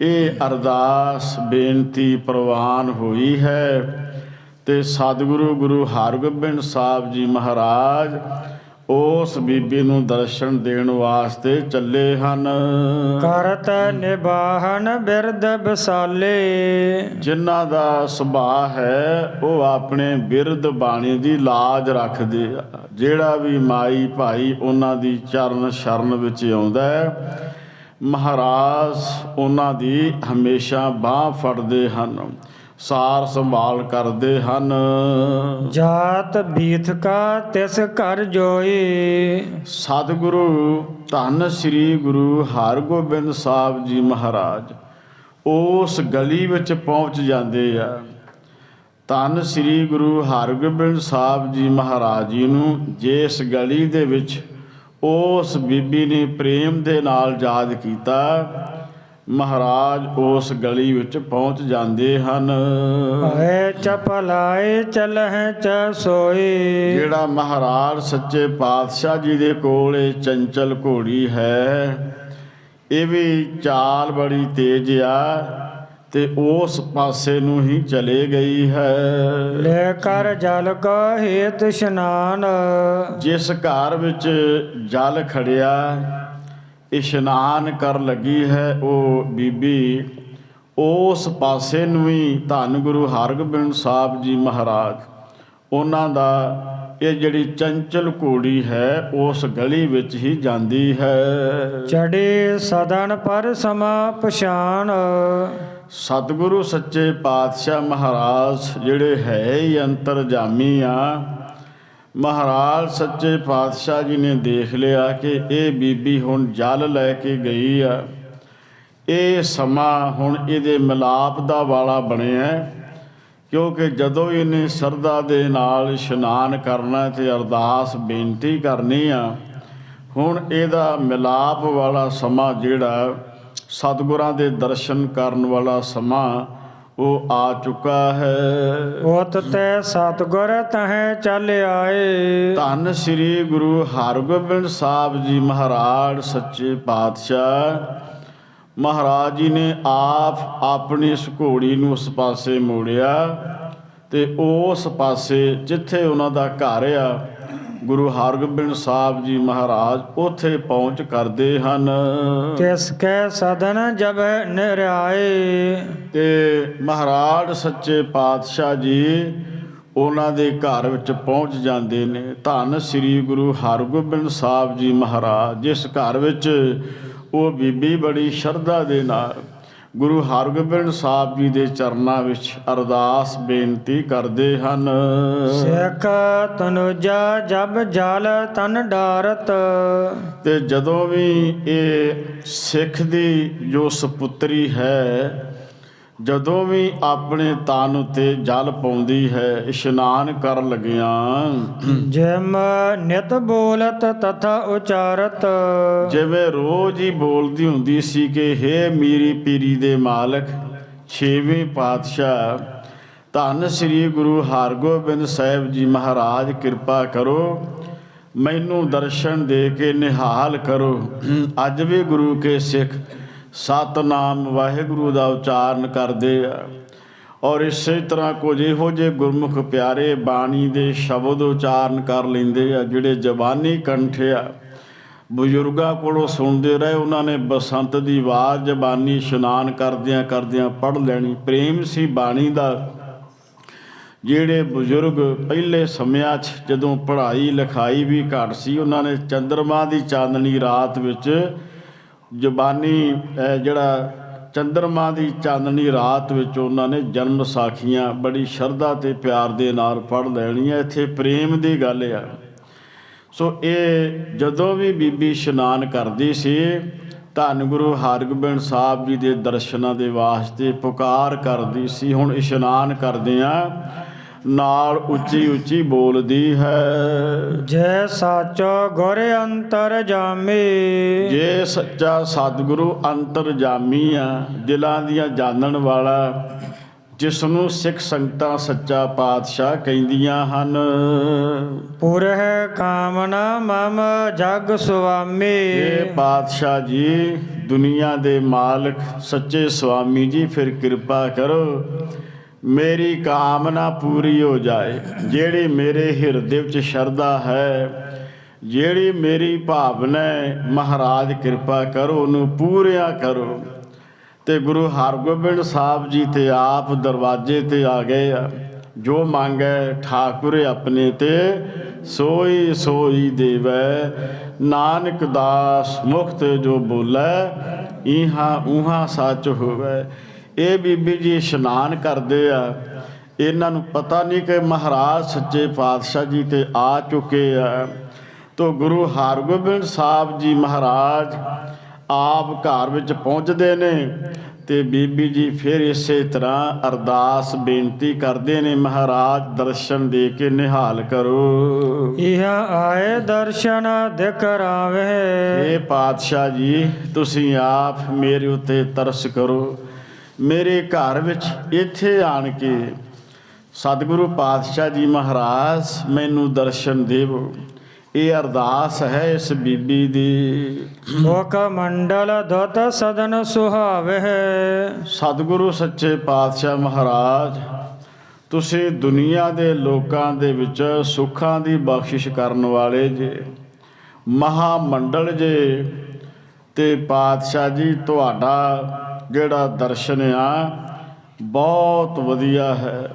ਇਹ ਅਰਦਾਸ ਬੇਨਤੀ ਪ੍ਰਵਾਨ ਹੋਈ ਹੈ ਤੇ ਸਤਿਗੁਰੂ ਗੁਰੂ ਹਰਗੋਬਿੰਦ ਸਾਹਿਬ ਜੀ ਮਹਾਰਾਜ ਉਸ ਬੀਬੀ ਨੂੰ ਦਰਸ਼ਨ ਦੇਣ ਵਾਸਤੇ ਚੱਲੇ ਹਨ। ਕਰਤ ਨਿਬਾਹਨ ਬਿਰਦ ਬਸਾਲੇ। ਜਿਨ੍ਹਾਂ ਦਾ ਸੁਭਾਅ ਹੈ ਉਹ ਆਪਣੇ ਬਿਰਦ ਬਾਣੀ ਦੀ ਲਾਜ ਰੱਖਦੇ ਆ। ਜਿਹੜਾ ਵੀ ਮਾਈ ਭਾਈ ਉਹਨਾਂ ਦੀ ਚਰਨ ਸ਼ਰਨ ਵਿੱਚ ਆਉਂਦਾ ਹੈ, ਮਹਾਰਾਜ ਉਹਨਾਂ ਦੀ ਹਮੇਸ਼ਾ ਬਾਂਹ ਫੜਦੇ ਹਨ, ਸਾਰ ਸੰਭਾਲ ਕਰਦੇ ਹਨ। ਜਾਤ ਬੀਥ ਕਾ ਤਿਸ ਘਰ ਜੋਈ। ਸਤਿਗੁਰੂ ਧੰਨ ਸ੍ਰੀ ਗੁਰੂ ਹਰਗੋਬਿੰਦ ਸਾਹਿਬ ਜੀ ਮਹਾਰਾਜ ਉਸ ਗਲੀ ਵਿੱਚ ਪਹੁੰਚ ਜਾਂਦੇ ਆ। ਧੰਨ ਸ੍ਰੀ ਗੁਰੂ ਹਰਗੋਬਿੰਦ ਸਾਹਿਬ ਜੀ ਮਹਾਰਾਜ ਜੀ ਨੂੰ ਜਿਸ ਗਲੀ ਦੇ ਵਿੱਚ ਉਸ ਬੀਬੀ ਨੇ ਪ੍ਰੇਮ ਦੇ ਨਾਲ ਯਾਦ ਕੀਤਾ, ਮਹਾਰਾਜ ਉਸ ਗਲੀ ਵਿੱਚ ਪਹੁੰਚ ਜਾਂਦੇ ਹਨ। ਹੈ ਚਪਲਾਏ ਚਲਹਿ ਚ ਸੋਈ। ਜਿਹੜਾ ਮਹਾਰਾਜ ਸੱਚੇ ਪਾਤਸ਼ਾਹ ਜੀ ਦੇ ਕੋਲ ਇਹ ਚੰਚਲ ਘੋੜੀ ਹੈ, ਇਹ ਵੀ ਚਾਲ ਬੜੀ ਤੇਜ਼ ਆ ਤੇ ਉਸ ਪਾਸੇ ਨੂੰ ਹੀ ਚਲੇ ਗਈ ਹੈ। ਲੈ ਕਰ ਜਲ ਕੋ ਹੇਤ ਇਸ਼ਨਾਨ। ਜਿਸ ਘਰ ਵਿੱਚ ਜਲ ਖੜਿਆ ਇਸ਼ਨਾਨ ਕਰ ਲੱਗੀ ਹੈ, ਉਹ ਬੀਬੀ ਉਸ ਪਾਸੇ ਨੂੰ ਹੀ ਧੰਨ ਗੁਰੂ ਹਰਗੋਬਿੰਦ ਸਾਹਿਬ ਜੀ ਮਹਾਰਾਜ ਉਹਨਾਂ ਦਾ ਇਹ ਜਿਹੜੀ ਚੰਚਲ ਘੋੜੀ ਹੈ ਉਸ ਗਲੀ ਵਿੱਚ ਹੀ ਜਾਂਦੀ ਹੈ। ਚੜੇ ਸਦਨ ਪਰ ਸਮਾ ਪਛਾਣ। ਸਤਿਗੁਰੂ ਸੱਚੇ ਪਾਤਸ਼ਾਹ ਮਹਾਰਾਜ ਜਿਹੜੇ ਹੈ ਹੀ ਅੰਤਰਜਾਮੀ ਆ, ਮਹਾਰਾਜ ਸੱਚੇ ਪਾਤਸ਼ਾਹ ਜੀ ਨੇ ਦੇਖ ਲਿਆ ਕਿ ਇਹ ਬੀਬੀ ਹੁਣ ਜਲ ਲੈ ਕੇ ਗਈ ਆ, ਇਹ ਸਮਾਂ ਹੁਣ ਇਹਦੇ ਮਿਲਾਪ ਦਾ ਵਾਲਾ ਬਣਿਆ, ਕਿਉਂਕਿ ਜਦੋਂ ਇਹਨੇ ਸਰਧਾ ਦੇ ਨਾਲ ਇਸ਼ਨਾਨ ਕਰਨਾ ਤੇ ਅਰਦਾਸ ਬੇਨਤੀ ਕਰਨੀ ਆ, ਹੁਣ ਇਹਦਾ ਮਿਲਾਪ ਵਾਲਾ ਸਮਾਂ ਜਿਹੜਾ ਸਤਿਗੁਰਾਂ ਦੇ ਦਰਸ਼ਨ ਕਰਨ ਵਾਲਾ ਸਮਾਂ ਉਹ ਆ ਚੁੱਕਾ ਹੈ। ਉਤ ਤੈ ਸਤਿਗੁਰ ਤਹਿ ਚੱਲ ਆਏ। ਧੰਨ ਸ੍ਰੀ ਗੁਰੂ ਹਰਗੋਬਿੰਦ ਸਾਹਿਬ ਜੀ ਮਹਾਰਾਜ ਸੱਚੇ ਪਾਤਸ਼ਾਹ ਮਹਾਰਾਜ ਜੀ ਨੇ ਆਪ ਆਪਣੀ ਇਸ ਘੋੜੀ ਨੂੰ ਉਸ ਪਾਸੇ ਮੋੜਿਆ ਤੇ ਉਸ ਪਾਸੇ ਜਿੱਥੇ ਉਹਨਾਂ ਦਾ ਘਰ ਆ ਗੁਰੂ ਹਰਗੋਬਿੰਦ ਸਾਹਿਬ ਜੀ ਮਹਾਰਾਜ ਉੱਥੇ ਪਹੁੰਚ ਕਰਦੇ ਹਨ। ਤਿਸ ਕੈ ਸਦਨ ਜਬ ਨਿਰਾਏ। ਤੇ ਮਹਾਰਾਜ ਸੱਚੇ ਪਾਤਸ਼ਾਹ ਜੀ ਉਹਨਾਂ ਦੇ ਘਰ ਵਿੱਚ ਪਹੁੰਚ ਜਾਂਦੇ ਨੇ। ਧੰਨ ਸ੍ਰੀ ਗੁਰੂ ਹਰਗੋਬਿੰਦ ਸਾਹਿਬ ਜੀ ਮਹਾਰਾਜ, ਜਿਸ ਘਰ ਵਿੱਚ ਉਹ ਬੀਬੀ ਬੜੀ ਸ਼ਰਧਾ ਦੇ ਨਾਲ ਗੁਰੂ ਹਰਗੋਬਿੰਦ ਸਾਹਿਬ ਜੀ ਦੇ ਚਰਨਾਂ ਵਿੱਚ ਅਰਦਾਸ ਬੇਨਤੀ ਕਰਦੇ ਹਨ। ਸਿੱਖ ਤਨੁਜਾ ਜਬ ਜਲ ਤਨ ਡਾਰਤ। ਤੇ ਜਦੋਂ ਵੀ ਇਹ ਸਿੱਖ ਦੀ ਜੋ ਸਪੁੱਤਰੀ ਹੈ, ਜਦੋਂ ਵੀ ਆਪਣੇ ਤਨ ਉੱਤੇ ਜਲ ਪਾਉਂਦੀ ਹੈ ਇਸ਼ਨਾਨ ਕਰਨ ਲੱਗਿਆਂ, ਜਿਮ ਨਿਤ ਬੋਲਤ ਤਥਾ ਉਚਾਰਤ। ਜਿਵੇਂ ਰੋਜ਼ ਹੀ ਬੋਲਦੀ ਹੁੰਦੀ ਸੀ ਕਿ ਹੇ ਮੀਰੀ ਪੀਰੀ ਦੇ ਮਾਲਕ, ਛੇਵੇਂ ਪਾਤਸ਼ਾਹ ਧੰਨ ਸ੍ਰੀ ਗੁਰੂ ਹਰਗੋਬਿੰਦ ਸਾਹਿਬ ਜੀ ਮਹਾਰਾਜ, ਕਿਰਪਾ ਕਰੋ, ਮੈਨੂੰ ਦਰਸ਼ਨ ਦੇ ਕੇ ਨਿਹਾਲ ਕਰੋ। ਅੱਜ ਵੀ ਗੁਰੂ ਕੇ ਸਿੱਖ ਸਤਨਾਮ ਵਾਹਿਗੁਰੂ ਦਾ ਉਚਾਰਨ ਕਰਦੇ ਆ, ਔਰ ਇਸੇ ਤਰ੍ਹਾਂ ਕੁਝ ਇਹੋ ਜਿਹੇ ਗੁਰਮੁਖ ਪਿਆਰੇ ਬਾਣੀ ਦੇ ਸ਼ਬਦ ਉਚਾਰਨ ਕਰ ਲੈਂਦੇ ਆ ਜਿਹੜੇ ਜ਼ਬਾਨੀ ਕੰਠ ਆ। ਬਜ਼ੁਰਗਾਂ ਕੋਲੋਂ ਸੁਣਦੇ ਰਹੇ, ਉਹਨਾਂ ਨੇ ਬਸੰਤ ਦੀ ਆਵਾਜ਼ ਜ਼ਬਾਨੀ ਇਸ਼ਨਾਨ ਕਰਦਿਆਂ ਕਰਦਿਆਂ ਪੜ੍ਹ ਲੈਣੀ। ਪ੍ਰੇਮ ਸੀ ਬਾਣੀ ਦਾ। ਜਿਹੜੇ ਬਜ਼ੁਰਗ ਪਹਿਲੇ ਸਮਿਆਂ 'ਚ ਜਦੋਂ ਪੜ੍ਹਾਈ ਲਿਖਾਈ ਵੀ ਘੱਟ ਸੀ, ਉਹਨਾਂ ਨੇ ਚੰਦਰਮਾ ਦੀ ਚਾਨਣੀ ਰਾਤ ਵਿੱਚ ਜ਼ਬਾਨੀ ਜਿਹੜਾ ਚੰਦਰਮਾ ਦੀ ਚਾਨਣੀ ਰਾਤ ਵਿੱਚ ਉਹਨਾਂ ਨੇ ਜਨਮ ਸਾਖੀਆਂ ਬੜੀ ਸ਼ਰਧਾ ਤੇ ਪਿਆਰ ਦੇ ਨਾਲ ਪੜ੍ਹ ਲੈਣੀਆਂ। ਇੱਥੇ ਪ੍ਰੇਮ ਦੀ ਗੱਲ ਆ। ਸੋ ਇਹ ਜਦੋਂ ਵੀ ਬੀਬੀ ਇਸ਼ਨਾਨ ਕਰਦੀ ਸੀ, ਧੰਨ ਗੁਰੂ ਹਰਗੋਬਿੰਦ ਸਾਹਿਬ ਜੀ ਦੇ ਦਰਸ਼ਨਾਂ ਦੇ ਵਾਸਤੇ ਪੁਕਾਰ ਕਰਦੀ ਸੀ। ਹੁਣ ਇਸ਼ਨਾਨ ਕਰਦਿਆਂ ਨਾਲ ਉੱਚੀ ਉੱਚੀ ਬੋਲਦੀ ਹੈ, ਜੈ ਸਾਚੋ ਗੁਰ ਅੰਤਰ ਜਾਮੀ। ਜੇ ਸੱਚਾ ਸਤਿਗੁਰੂ ਅੰਤਰਜਾਮੀ ਆ, ਦਿਲਾਂ ਦੀਆਂ ਜਾਣਨ ਵਾਲਾ, ਜਿਸ ਨੂੰ ਸਿੱਖ ਸੰਗਤਾਂ ਸੱਚਾ ਪਾਤਸ਼ਾਹ ਕਹਿੰਦੀਆਂ ਹਨ। ਪੁਰਹਿ ਕਾਮਨਾ ਮਮ ਜਗ ਸੁਆਮੀ। ਇਹ ਪਾਤਸ਼ਾਹ ਜੀ, ਦੁਨੀਆ ਦੇ ਮਾਲਕ ਸੱਚੇ ਸੁਆਮੀ ਜੀ, ਫਿਰ ਕਿਰਪਾ ਕਰੋ ਮੇਰੀ ਕਾਮਨਾ ਪੂਰੀ ਹੋ ਜਾਏ। ਜਿਹੜੀ ਮੇਰੇ ਹਿਰਦੇ ਵਿੱਚ ਸ਼ਰਧਾ ਹੈ, ਜਿਹੜੀ ਮੇਰੀ ਭਾਵਨਾ ਹੈ, ਮਹਾਰਾਜ ਕਿਰਪਾ ਕਰੋ ਉਹਨੂੰ ਪੂਰਿਆ ਕਰੋ। ਤੇ ਗੁਰੂ ਹਰਗੋਬਿੰਦ ਸਾਹਿਬ ਜੀ ਤੇ ਆਪ ਦਰਵਾਜ਼ੇ ਤੇ ਆ ਗਏ ਆ। ਜੋ ਮੰਗੈ ਠਾਕੁਰ ਆਪਣੇ ਤੇ ਸੋਈ ਸੋਈ ਦੇਵੈ, ਨਾਨਕ ਦਾਸ ਮੁਖ ਤੇ ਜੋ ਬੋਲੇ, ਇਹਾਂ ਉਹਾਂ ਸੱਚ ਹੋਵੇ। ਇਹ ਬੀਬੀ ਜੀ ਇਸ਼ਨਾਨ ਕਰਦੇ ਆ। ਇਹਨਾਂ ਨੂੰ ਪਤਾ ਨਹੀਂ ਕਿ ਮਹਾਰਾਜ ਸੱਚੇ ਪਾਤਸ਼ਾਹ ਜੀ ਤੇ ਆ ਚੁੱਕੇ ਆ। ਤੋ ਗੁਰੂ ਹਰਗੋਬਿੰਦ ਸਾਹਿਬ ਜੀ ਮਹਾਰਾਜ ਆਪ ਘਰ ਵਿੱਚ ਪਹੁੰਚਦੇ ਨੇ ਤੇ ਬੀਬੀ ਜੀ ਫਿਰ ਇਸੇ ਤਰ੍ਹਾਂ ਅਰਦਾਸ ਬੇਨਤੀ ਕਰਦੇ ਨੇ, ਮਹਾਰਾਜ ਦਰਸ਼ਨ ਦੇ ਕੇ ਨਿਹਾਲ ਕਰੋ। ਇਹ ਆਏ ਦਰਸ਼ਨ ਦਿਖਰਾਵੇ। ਇਹ ਪਾਤਸ਼ਾਹ ਜੀ, ਤੁਸੀਂ ਆਪ ਮੇਰੇ ਉੱਤੇ ਤਰਸ ਕਰੋ। ਮੇਰੇ ਘਰ ਵਿੱਚ ਇੱਥੇ ਆਣ ਕੇ ਸਤਿਗੁਰੂ ਪਾਤਸ਼ਾਹ ਜੀ ਮਹਾਰਾਜ ਮੈਨੂੰ ਦਰਸ਼ਨ ਦੇਵੋ। ਇਹ ਅਰਦਾਸ ਹੈ ਇਸ ਬੀਬੀ ਦੀ। ਮੁਖ ਮੰਡਲ ਦੁਤ ਸਦਨ ਸੁਹਾਵੇ। ਸਤਿਗੁਰੂ ਸੱਚੇ ਪਾਤਸ਼ਾਹ ਮਹਾਰਾਜ, ਤੁਸੀਂ ਦੁਨੀਆ ਦੇ ਲੋਕਾਂ ਦੇ ਵਿੱਚ ਸੁੱਖਾਂ ਦੀ ਬਖਸ਼ਿਸ਼ ਕਰਨ ਵਾਲੇ ਜੇ, ਮਹਾਮੰਡਲ ਜੇ। ਤੇ ਪਾਤਸ਼ਾਹ ਜੀ, ਤੁਹਾਡਾ ਜਿਹੜਾ ਦਰਸ਼ਨ ਆ ਬਹੁਤ ਵਧੀਆ ਹੈ।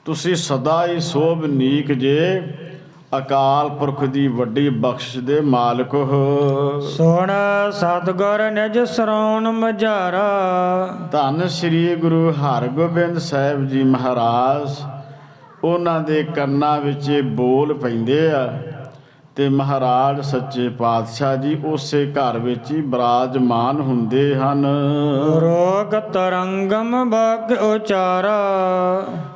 ਤੁਸੀਂ ਸਦਾ ਹੀ ਸੋਭਨੀਕ ਜੇ, ਅਕਾਲ ਪੁਰਖ ਦੀ ਵੱਡੀ ਬਖਸ਼ਿਸ਼ ਦੇ ਮਾਲਕ ਹੋ। ਸੁਣ ਸਤਿਗੁਰ ਨਿਜ ਸਰਉਣ ਮਝਾਰਾ। ਧੰਨ ਸ੍ਰੀ ਗੁਰੂ ਹਰਗੋਬਿੰਦ ਸਾਹਿਬ ਜੀ ਮਹਾਰਾਜ, ਉਹਨਾਂ ਦੇ ਕੰਨਾਂ ਵਿੱਚ ਇਹ ਬੋਲ ਪੈਂਦੇ ਆ ਤੇ ਮਹਾਰਾਜ ਸੱਚੇ ਪਾਤਸ਼ਾਹ ਜੀ ਉਸੇ ਘਰ ਵਿੱਚ ਹੀ ਬਿਰਾਜਮਾਨ ਹੁੰਦੇ ਹਨ। ਰੋਗ ਤਰੰਗਮ ਬਗ ਉਚਾਰਾ।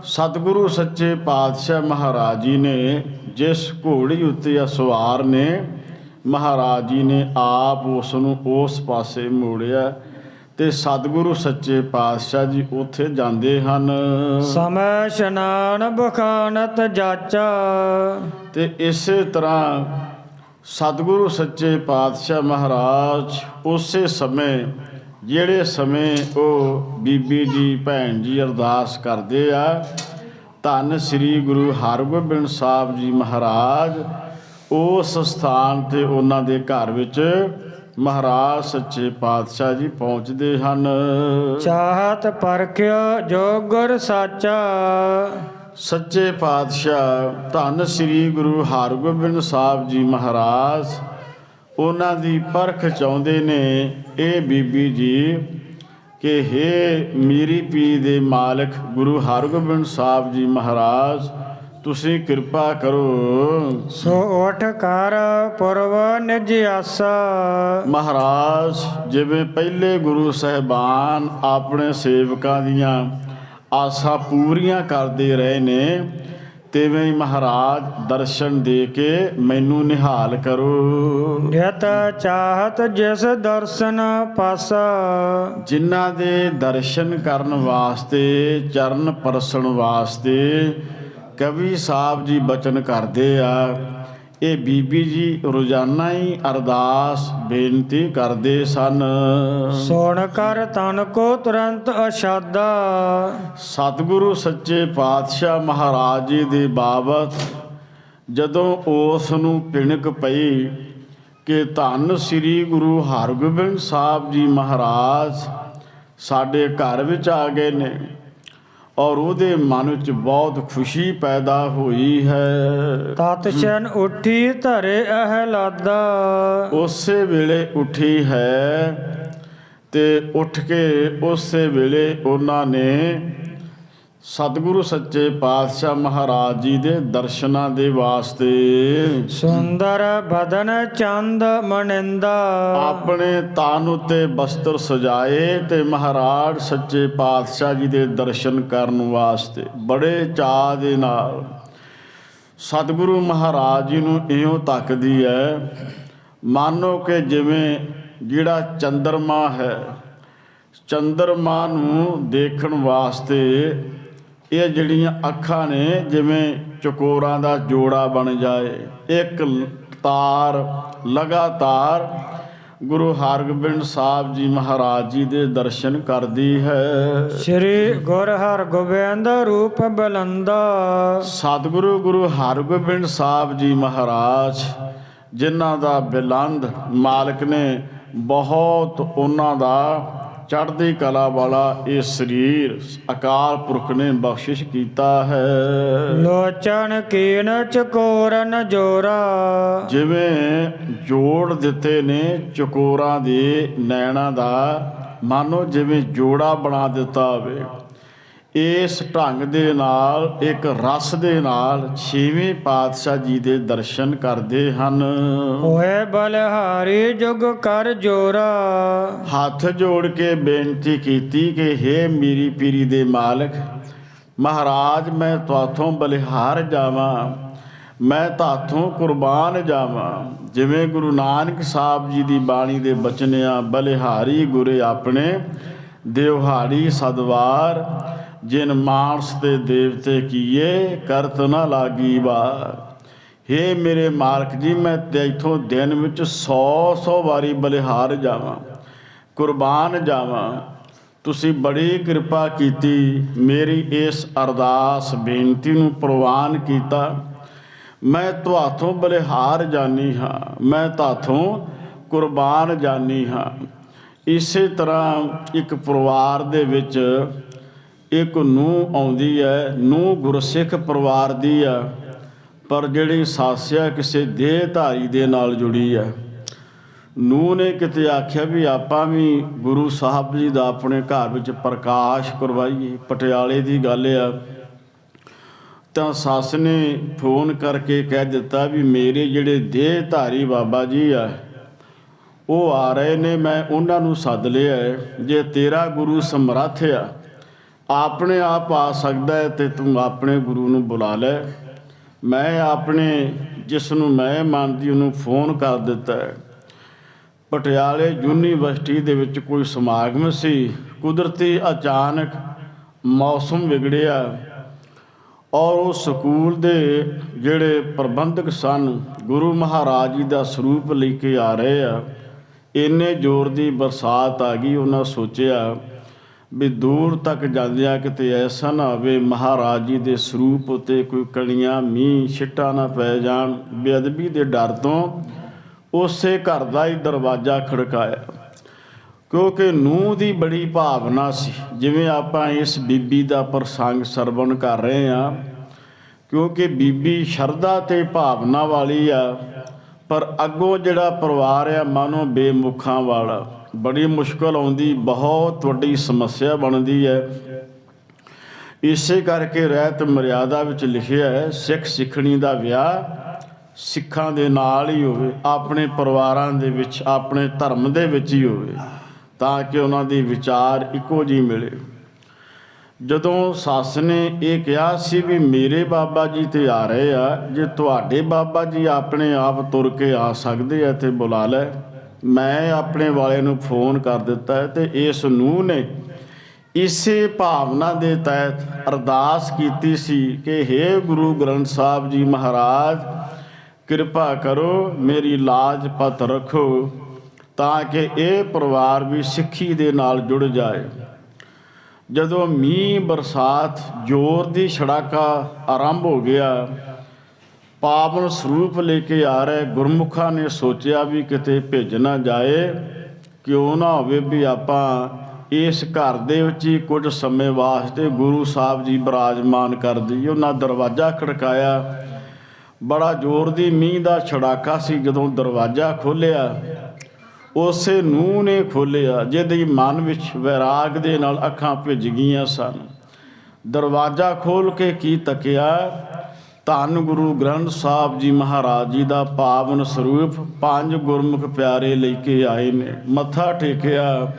ਸਤਿਗੁਰੂ ਸੱਚੇ ਪਾਤਸ਼ਾਹ ਮਹਾਰਾਜ ਜੀ ਨੇ ਜਿਸ ਘੋੜੀ ਉੱਤੇ ਸਵਾਰ ਨੇ, ਮਹਾਰਾਜ ਜੀ ਨੇ ਆਪ ਉਸ ਨੂੰ ਉਸ ਪਾਸੇ ਮੋੜਿਆ ਤੇ ਸਤਿਗੁਰੂ ਸੱਚੇ ਪਾਤਸ਼ਾਹ ਜੀ ਉੱਥੇ ਜਾਂਦੇ ਹਨ। ਸਮੈ ਇਸ਼ਨਾਨ ਬਖਾਨਤ ਜਾਚਾ। ਤੇ ਇਸੇ ਤਰ੍ਹਾਂ ਸਤਿਗੁਰੂ ਸੱਚੇ ਪਾਤਸ਼ਾਹ ਮਹਾਰਾਜ ਉਸੇ ਸਮੇਂ, ਜਿਹੜੇ ਸਮੇਂ ਉਹ ਬੀਬੀ ਜੀ ਭੈਣ ਜੀ ਅਰਦਾਸ ਕਰਦੇ ਆ, ਧੰਨ ਸ੍ਰੀ ਗੁਰੂ ਹਰਗੋਬਿੰਦ ਸਾਹਿਬ ਜੀ ਮਹਾਰਾਜ ਉਸ ਸਥਾਨ 'ਤੇ ਉਹਨਾਂ ਦੇ ਘਰ ਵਿੱਚ ਮਹਾਰਾਜ ਸੱਚੇ ਪਾਤਸ਼ਾਹ ਜੀ ਪਹੁੰਚਦੇ ਹਨ। ਚਾਹਤ ਪਰਖਿਓ ਜੋ ਗੁਰ ਸਾਚਾ। ਸੱਚੇ ਪਾਤਸ਼ਾਹ ਧੰਨ ਸ੍ਰੀ ਗੁਰੂ ਹਰਗੋਬਿੰਦ ਸਾਹਿਬ ਜੀ ਮਹਾਰਾਜ ਉਹਨਾਂ ਦੀ ਪਰਖ ਚਾਹੁੰਦੇ ਨੇ ਇਹ ਬੀਬੀ ਜੀ ਕਿ ਹੇ ਮੀਰੀ ਪੀ ਦੇ ਮਾਲਕ ਗੁਰੂ ਹਰਗੋਬਿੰਦ ਸਾਹਿਬ ਜੀ ਮਹਾਰਾਜ ਤੁਸੀਂ ਕਿਰਪਾ ਕਰੋ। ਸੋ ਉਠ ਕਰ ਪੁਰਬ ਨਿਜ ਆਸਾ। ਮਹਾਰਾਜ ਜਿਵੇਂ ਪਹਿਲੇ ਗੁਰੂ ਸਾਹਿਬਾਨ ਆਪਣੇ ਸੇਵਕਾਂ ਦੀਆਂ ਆਸਾਂ ਪੂਰੀਆਂ ਕਰਦੇ ਰਹੇ ਨੇ ਤਿਵੇਂ ਹੀ ਮਹਾਰਾਜ ਦਰਸ਼ਨ ਦੇ ਕੇ ਮੈਨੂੰ ਨਿਹਾਲ ਕਰੋ। ਨਿਤ ਚਾਹਤ ਜਿਸ ਦਰਸ਼ਨ ਪਾਸਾ। ਜਿਨ੍ਹਾਂ ਦੇ ਦਰਸ਼ਨ ਕਰਨ ਵਾਸਤੇ ਚਰਨ ਪਰਸਣ ਵਾਸਤੇ ਕਵੀ ਸਾਹਿਬ ਜੀ ਬਚਨ ਕਰਦੇ ਆ। ਇਹ ਬੀਬੀ ਜੀ ਰੋਜ਼ਾਨਾ ਹੀ ਅਰਦਾਸ ਬੇਨਤੀ ਕਰਦੇ ਸਨ। ਸੁਣ ਕਰ ਤਨ ਕੋ ਤੁਰੰਤ ਅਸ਼ਾਦਾ। ਸਤਿਗੁਰੂ ਸੱਚੇ ਪਾਤਸ਼ਾਹ ਮਹਾਰਾਜ ਜੀ ਦੀ ਬਾਬਤ ਜਦੋਂ ਉਸ ਨੂੰ ਪਿਣਕ ਪਈ ਕਿ ਧੰਨ ਸ੍ਰੀ ਗੁਰੂ ਹਰਗੋਬਿੰਦ ਸਾਹਿਬ ਜੀ ਮਹਾਰਾਜ ਸਾਡੇ ਘਰ ਵਿੱਚ ਆ ਗਏ ਨੇ ਔਰ ਉਹਦੇ ਮਨ ਵਿੱਚ ਬਹੁਤ ਖੁਸ਼ੀ ਪੈਦਾ ਹੋਈ ਹੈ। ਤਤ ਛਨ ਉੱਠੀ ਧਰੇ ਅਹਲਾਦਾ। ਉਸੇ ਵੇਲੇ ਉੱਠੀ ਹੈ ਤੇ ਉੱਠ ਕੇ ਉਸੇ ਵੇਲੇ ਉਹਨਾਂ ਨੇ ਸਤਿਗੁਰੂ ਸੱਚੇ ਪਾਤਸ਼ਾਹ ਮਹਾਰਾਜ ਜੀ ਦੇ ਦਰਸ਼ਨਾਂ ਦੇ ਵਾਸਤੇ ਸੁੰਦਰ ਬਦਨ ਚੰਦ ਮਨਿੰਦਾ। ਆਪਣੇ ਤਨ ਉੱਤੇ ਬਸਤਰ ਸਜਾਏ ਤੇ ਮਹਾਰਾਜ ਸੱਚੇ ਪਾਤਸ਼ਾਹ ਜੀ ਦੇ ਦਰਸ਼ਨ ਕਰਨ ਵਾਸਤੇ ਬੜੇ ਚਾਅ ਦੇ ਨਾਲ ਸਤਿਗੁਰੂ ਮਹਾਰਾਜ ਜੀ ਨੂੰ ਇਉਂ ਤੱਕਦੀ ਹੈ ਮਾਨੋ ਕਿ ਜਿਵੇਂ ਜਿਹੜਾ ਚੰਦਰਮਾ ਹੈ ਚੰਦਰਮਾ ਨੂੰ ਦੇਖਣ ਵਾਸਤੇ ਇਹ ਜਿਹੜੀਆਂ ਅੱਖਾਂ ਨੇ ਜਿਵੇਂ ਚਕੋਰਾਂ ਦਾ ਜੋੜਾ ਬਣ ਜਾਏ ਇੱਕ ਤਾਰ ਲਗਾਤਾਰ ਗੁਰੂ ਹਰਗੋਬਿੰਦ ਸਾਹਿਬ ਜੀ ਮਹਾਰਾਜ ਜੀ ਦੇ ਦਰਸ਼ਨ ਕਰਦੀ ਹੈ। ਸ੍ਰੀ ਗੁਰ ਹਰਗੋਬਿੰਦ ਰੂਪ ਬਲੰਦਾ। ਸਤਿਗੁਰੂ ਗੁਰੂ ਹਰਗੋਬਿੰਦ ਸਾਹਿਬ ਜੀ ਮਹਾਰਾਜ ਜਿਨ੍ਹਾਂ ਦਾ ਬਿਲੰਦ ਮਾਲਕ ਨੇ ਬਹੁਤ ਉਹਨਾਂ ਦਾ ਚੜ੍ਹਦੀ ਕਲਾ ਵਾਲਾ ਇਹ ਸਰੀਰ ਅਕਾਲ ਪੁਰਖ ਨੇ ਬਖਸ਼ਿਸ਼ ਕੀਤਾ ਹੈ। ਲੋਚਨ ਕੀਨ ਚਕੋਰਨ ਜੋਰਾ। ਜਿਵੇਂ ਜੋੜ ਦਿੱਤੇ ਨੇ ਚਕੋਰਾਂ ਦੇ ਨੈਣਾਂ ਦਾ ਮਾਨੋ ਜਿਵੇਂ ਜੋੜਾ ਬਣਾ ਦਿੱਤਾ ਹੋਵੇ ਇਸ ਢੰਗ ਦੇ ਨਾਲ ਇੱਕ ਰਸ ਦੇ ਨਾਲ ਛੇਵੇਂ ਪਾਤਸ਼ਾਹ ਜੀ ਦੇ ਦਰਸ਼ਨ ਕਰਦੇ ਹਨ। ਹੋਏ ਬਲਿਹਾਰੀ ਜੁਗ ਕਰ ਜੋਰਾ। ਹੱਥ ਜੋੜ ਕੇ ਬੇਨਤੀ ਕੀਤੀ ਕਿ ਹੇ ਮੀਰੀ ਪੀਰੀ ਦੇ ਮਾਲਕ ਮਹਾਰਾਜ ਮੈਂ ਤੁਹਾਥੋਂ ਬਲਿਹਾਰ ਜਾਵਾਂ ਮੈਂ ਤੁਹਾਥੋਂ ਕੁਰਬਾਨ ਜਾਵਾਂ। ਜਿਵੇਂ ਗੁਰੂ ਨਾਨਕ ਸਾਹਿਬ ਜੀ ਦੀ ਬਾਣੀ ਦੇ ਬਚਨਿਆਂ ਬਲਿਹਾਰੀ ਗੁਰੇ ਆਪਣੇ ਦਿਵਹਾੜੀ ਸਦਵਾਰ ਜਿਨ ਮਾਨਸ ਤੇ ਦੇਵਤੇ ਕੀਏ ਕਰਤ ਨਾ ਲਾਗੀ ਵਾਰ। ਹੇ ਮੇਰੇ ਮਾਲਕ ਜੀ ਮੈਂ ਤੇਥੋਂ ਦਿਨ ਵਿੱਚ 100 ਵਾਰੀ ਬਲਿਹਾਰ ਜਾਵਾਂ ਕੁਰਬਾਨ ਜਾਵਾਂ। ਤੁਸੀਂ ਬੜੀ ਕਿਰਪਾ ਕੀਤੀ ਮੇਰੀ ਇਸ ਅਰਦਾਸ ਬੇਨਤੀ ਨੂੰ ਪ੍ਰਵਾਨ ਕੀਤਾ। ਮੈਂ ਤੁਹਾਥੋਂ ਬਲਿਹਾਰ ਜਾਨੀ ਹਾਂ ਮੈਂ ਤੁਹਾਥੋਂ ਕੁਰਬਾਨ ਜਾਨੀ ਹਾਂ। ਇਸੇ ਤਰ੍ਹਾਂ ਇੱਕ ਪਰਿਵਾਰ ਦੇ ਵਿੱਚ ਇੱਕ ਨੂੰਹ ਆਉਂਦੀ ਹੈ ਨੂੰਹ ਗੁਰਸਿੱਖ ਪਰਿਵਾਰ ਦੀ ਆ ਪਰ ਜਿਹੜੀ ਸੱਸ ਆ ਕਿਸੇ ਦੇਹਧਾਰੀ ਦੇ ਨਾਲ ਜੁੜੀ ਆ। ਨੂੰਹ ਨੇ ਕਿਤੇ ਆਖਿਆ ਵੀ ਆਪਾਂ ਵੀ ਗੁਰੂ ਸਾਹਿਬ ਜੀ ਦਾ ਆਪਣੇ ਘਰ ਵਿੱਚ ਪ੍ਰਕਾਸ਼ ਕਰਵਾਈਏ ਪਟਿਆਲੇ ਦੀ ਗੱਲ ਆ। ਤਾਂ ਸੱਸ ਨੇ ਫੋਨ ਕਰਕੇ ਕਹਿ ਦਿੱਤਾ ਵੀ ਮੇਰੇ ਜਿਹੜੇ ਦੇਹਧਾਰੀ ਬਾਬਾ ਜੀ ਆ ਉਹ ਆ ਰਹੇ ਨੇ ਮੈਂ ਉਹਨਾਂ ਨੂੰ ਸੱਦ ਲਿਆ ਜੇ ਤੇਰਾ ਗੁਰੂ ਸਮਰੱਥ ਆ ਆਪਣੇ ਆਪ ਆ ਸਕਦਾ ਹੈ ਤੇ ਤੂੰ ਆਪਣੇ ਗੁਰੂ ਨੂੰ ਬੁਲਾ ਲੈ। ਮੈਂ ਆਪਣੇ ਜਿਸ ਨੂੰ ਮੈਂ ਮੰਨਦੀ ਉਹਨੂੰ ਫੋਨ ਕਰ ਦਿੱਤਾ। ਪਟਿਆਲੇ ਯੂਨੀਵਰਸਿਟੀ ਦੇ ਵਿੱਚ ਕੋਈ ਸਮਾਗਮ ਸੀ ਕੁਦਰਤੀ ਅਚਾਨਕ ਮੌਸਮ ਵਿਗੜਿਆ ਔਰ ਉਹ ਸਕੂਲ ਦੇ ਜਿਹੜੇ ਪ੍ਰਬੰਧਕ ਸਨ ਗੁਰੂ ਮਹਾਰਾਜ ਜੀ ਦਾ ਸਰੂਪ ਲੈ ਕੇ ਆ ਰਹੇ ਆ। ਇੰਨੇ ਜ਼ੋਰ ਦੀ ਬਰਸਾਤ ਆ ਗਈ ਉਹਨਾਂ ਸੋਚਿਆ ਵੀ ਦੂਰ ਤੱਕ ਜਾਂਦਿਆਂ ਕਿਤੇ ਐਸਾ ਨਾ ਹੋਵੇ ਮਹਾਰਾਜ ਜੀ ਦੇ ਸਰੂਪ ਉੱਤੇ ਕੋਈ ਕਣੀਆਂ ਮੀਂਹ ਛਿੱਟਾਂ ਨਾ ਪੈ ਜਾਣ। ਬੇਅਦਬੀ ਦੇ ਡਰ ਤੋਂ ਉਸੇ ਘਰ ਦਾ ਹੀ ਦਰਵਾਜ਼ਾ ਖੜਕਾਇਆ ਕਿਉਂਕਿ ਨੂੰਹ ਦੀ ਬੜੀ ਭਾਵਨਾ ਸੀ। ਜਿਵੇਂ ਆਪਾਂ ਇਸ ਬੀਬੀ ਦਾ ਪ੍ਰਸੰਗ ਸਰਵਣ ਕਰ ਰਹੇ ਹਾਂ ਕਿਉਂਕਿ ਬੀਬੀ ਸ਼ਰਧਾ ਤੇ ਭਾਵਨਾ ਵਾਲੀ ਆ, ਪਰ ਅੱਗੋਂ ਜਿਹੜਾ ਪਰਿਵਾਰ ਆ ਮਾਨੋ ਬੇਮੁਖਾਂ ਵਾਲਾ। ਬੜੀ ਮੁਸ਼ਕਲ ਆਉਂਦੀ, ਬਹੁਤ ਵੱਡੀ ਸਮੱਸਿਆ ਬਣਦੀ ਹੈ। ਇਸੇ ਕਰਕੇ ਰਹਿਤ ਮਰਿਆਦਾ ਵਿੱਚ ਲਿਖਿਆ ਹੈ, ਸਿੱਖ ਸਿੱਖਣੀ ਦਾ ਵਿਆਹ ਸਿੱਖਾਂ ਦੇ ਨਾਲ ਹੀ ਹੋਵੇ, ਆਪਣੇ ਪਰਿਵਾਰਾਂ ਦੇ ਵਿੱਚ, ਆਪਣੇ ਧਰਮ ਦੇ ਵਿੱਚ ਹੀ ਹੋਵੇ, ਤਾਂ ਕਿ ਉਹਨਾਂ ਦੇ ਵਿਚਾਰ ਇੱਕੋ ਜਿਹੇ ਮਿਲੇ। ਜਦੋਂ ਸੱਸ ਨੇ ਇਹ ਕਿਹਾ ਸੀ ਵੀ ਮੇਰੇ ਬਾਬਾ ਜੀ ਤੇ ਆ ਰਹੇ ਆ, ਜੇ ਤੁਹਾਡੇ ਬਾਬਾ ਜੀ ਆਪਣੇ ਆਪ ਤੁਰ ਕੇ ਆ ਸਕਦੇ ਆ ਤੇ ਬੁਲਾ ਲੈ। ਮੈਂ ਆਪਣੇ ਵਾਲੇ ਨੂੰ ਫੋਨ ਕਰ ਦਿੱਤਾ ਤੇ ਇਸ ਨੂੰਹ ਨੇ ਇਸੇ ਭਾਵਨਾ ਦੇ ਤਹਿਤ ਅਰਦਾਸ ਕੀਤੀ ਸੀ ਕਿ ਹੇ ਗੁਰੂ ਗ੍ਰੰਥ ਸਾਹਿਬ ਜੀ ਮਹਾਰਾਜ, ਕਿਰਪਾ ਕਰੋ, ਮੇਰੀ ਲਾਜ ਪਤ ਰੱਖੋ, ਤਾਂ ਕਿ ਇਹ ਪਰਿਵਾਰ ਵੀ ਸਿੱਖੀ ਦੇ ਨਾਲ ਜੁੜ ਜਾਏ। ਜਦੋਂ ਮੀਂਹ ਬਰਸਾਤ ਜ਼ੋਰ ਦੀ ਛੜਾਕਾ ਆਰੰਭ ਹੋ ਗਿਆ, ਪਾਵਨ ਸਰੂਪ ਲੈ ਕੇ ਆ ਰਹੇ ਗੁਰਮੁਖਾਂ ਨੇ ਸੋਚਿਆ ਵੀ ਕਿਤੇ ਭਿੱਜ ਨਾ ਜਾਏ, ਕਿਉਂ ਨਾ ਹੋਵੇ ਵੀ ਆਪਾਂ ਇਸ ਘਰ ਦੇ ਵਿੱਚ ਹੀ ਕੁਝ ਸਮੇਂ ਵਾਸਤੇ ਗੁਰੂ ਸਾਹਿਬ ਜੀ ਬਿਰਾਜਮਾਨ ਕਰ ਦਈਏ। ਉਹਨਾਂ ਦਰਵਾਜ਼ਾ ਖੜਕਾਇਆ, ਬੜਾ ਜ਼ੋਰ ਦੀ ਮੀਂਹ ਦਾ ਛੜਾਕਾ ਸੀ। ਜਦੋਂ ਦਰਵਾਜ਼ਾ ਖੋਲ੍ਹਿਆ, ਉਸੇ ਨੂੰਹ ਨੇ ਖੋਲ੍ਹਿਆ ਜਿਹਦੇ ਮਨ ਵਿੱਚ ਵੈਰਾਗ ਦੇ ਨਾਲ ਅੱਖਾਂ ਭਿੱਜ ਗਈਆਂ ਸਨ। ਦਰਵਾਜ਼ਾ ਖੋਲ੍ਹ ਕੇ ਕੀ ਤੱਕਿਆ, ਧੰਨ ਗੁਰੂ ਗ੍ਰੰਥ ਸਾਹਿਬ ਜੀ ਮਹਾਰਾਜ ਜੀ ਦਾ ਪਾਵਨ ਸਰੂਪ 5 ਗੁਰਮੁਖ ਪਿਆਰੇ ਲੈ ਕੇ ਆਏ ਨੇ। ਮੱਥਾ ਟੇਕਿਆ,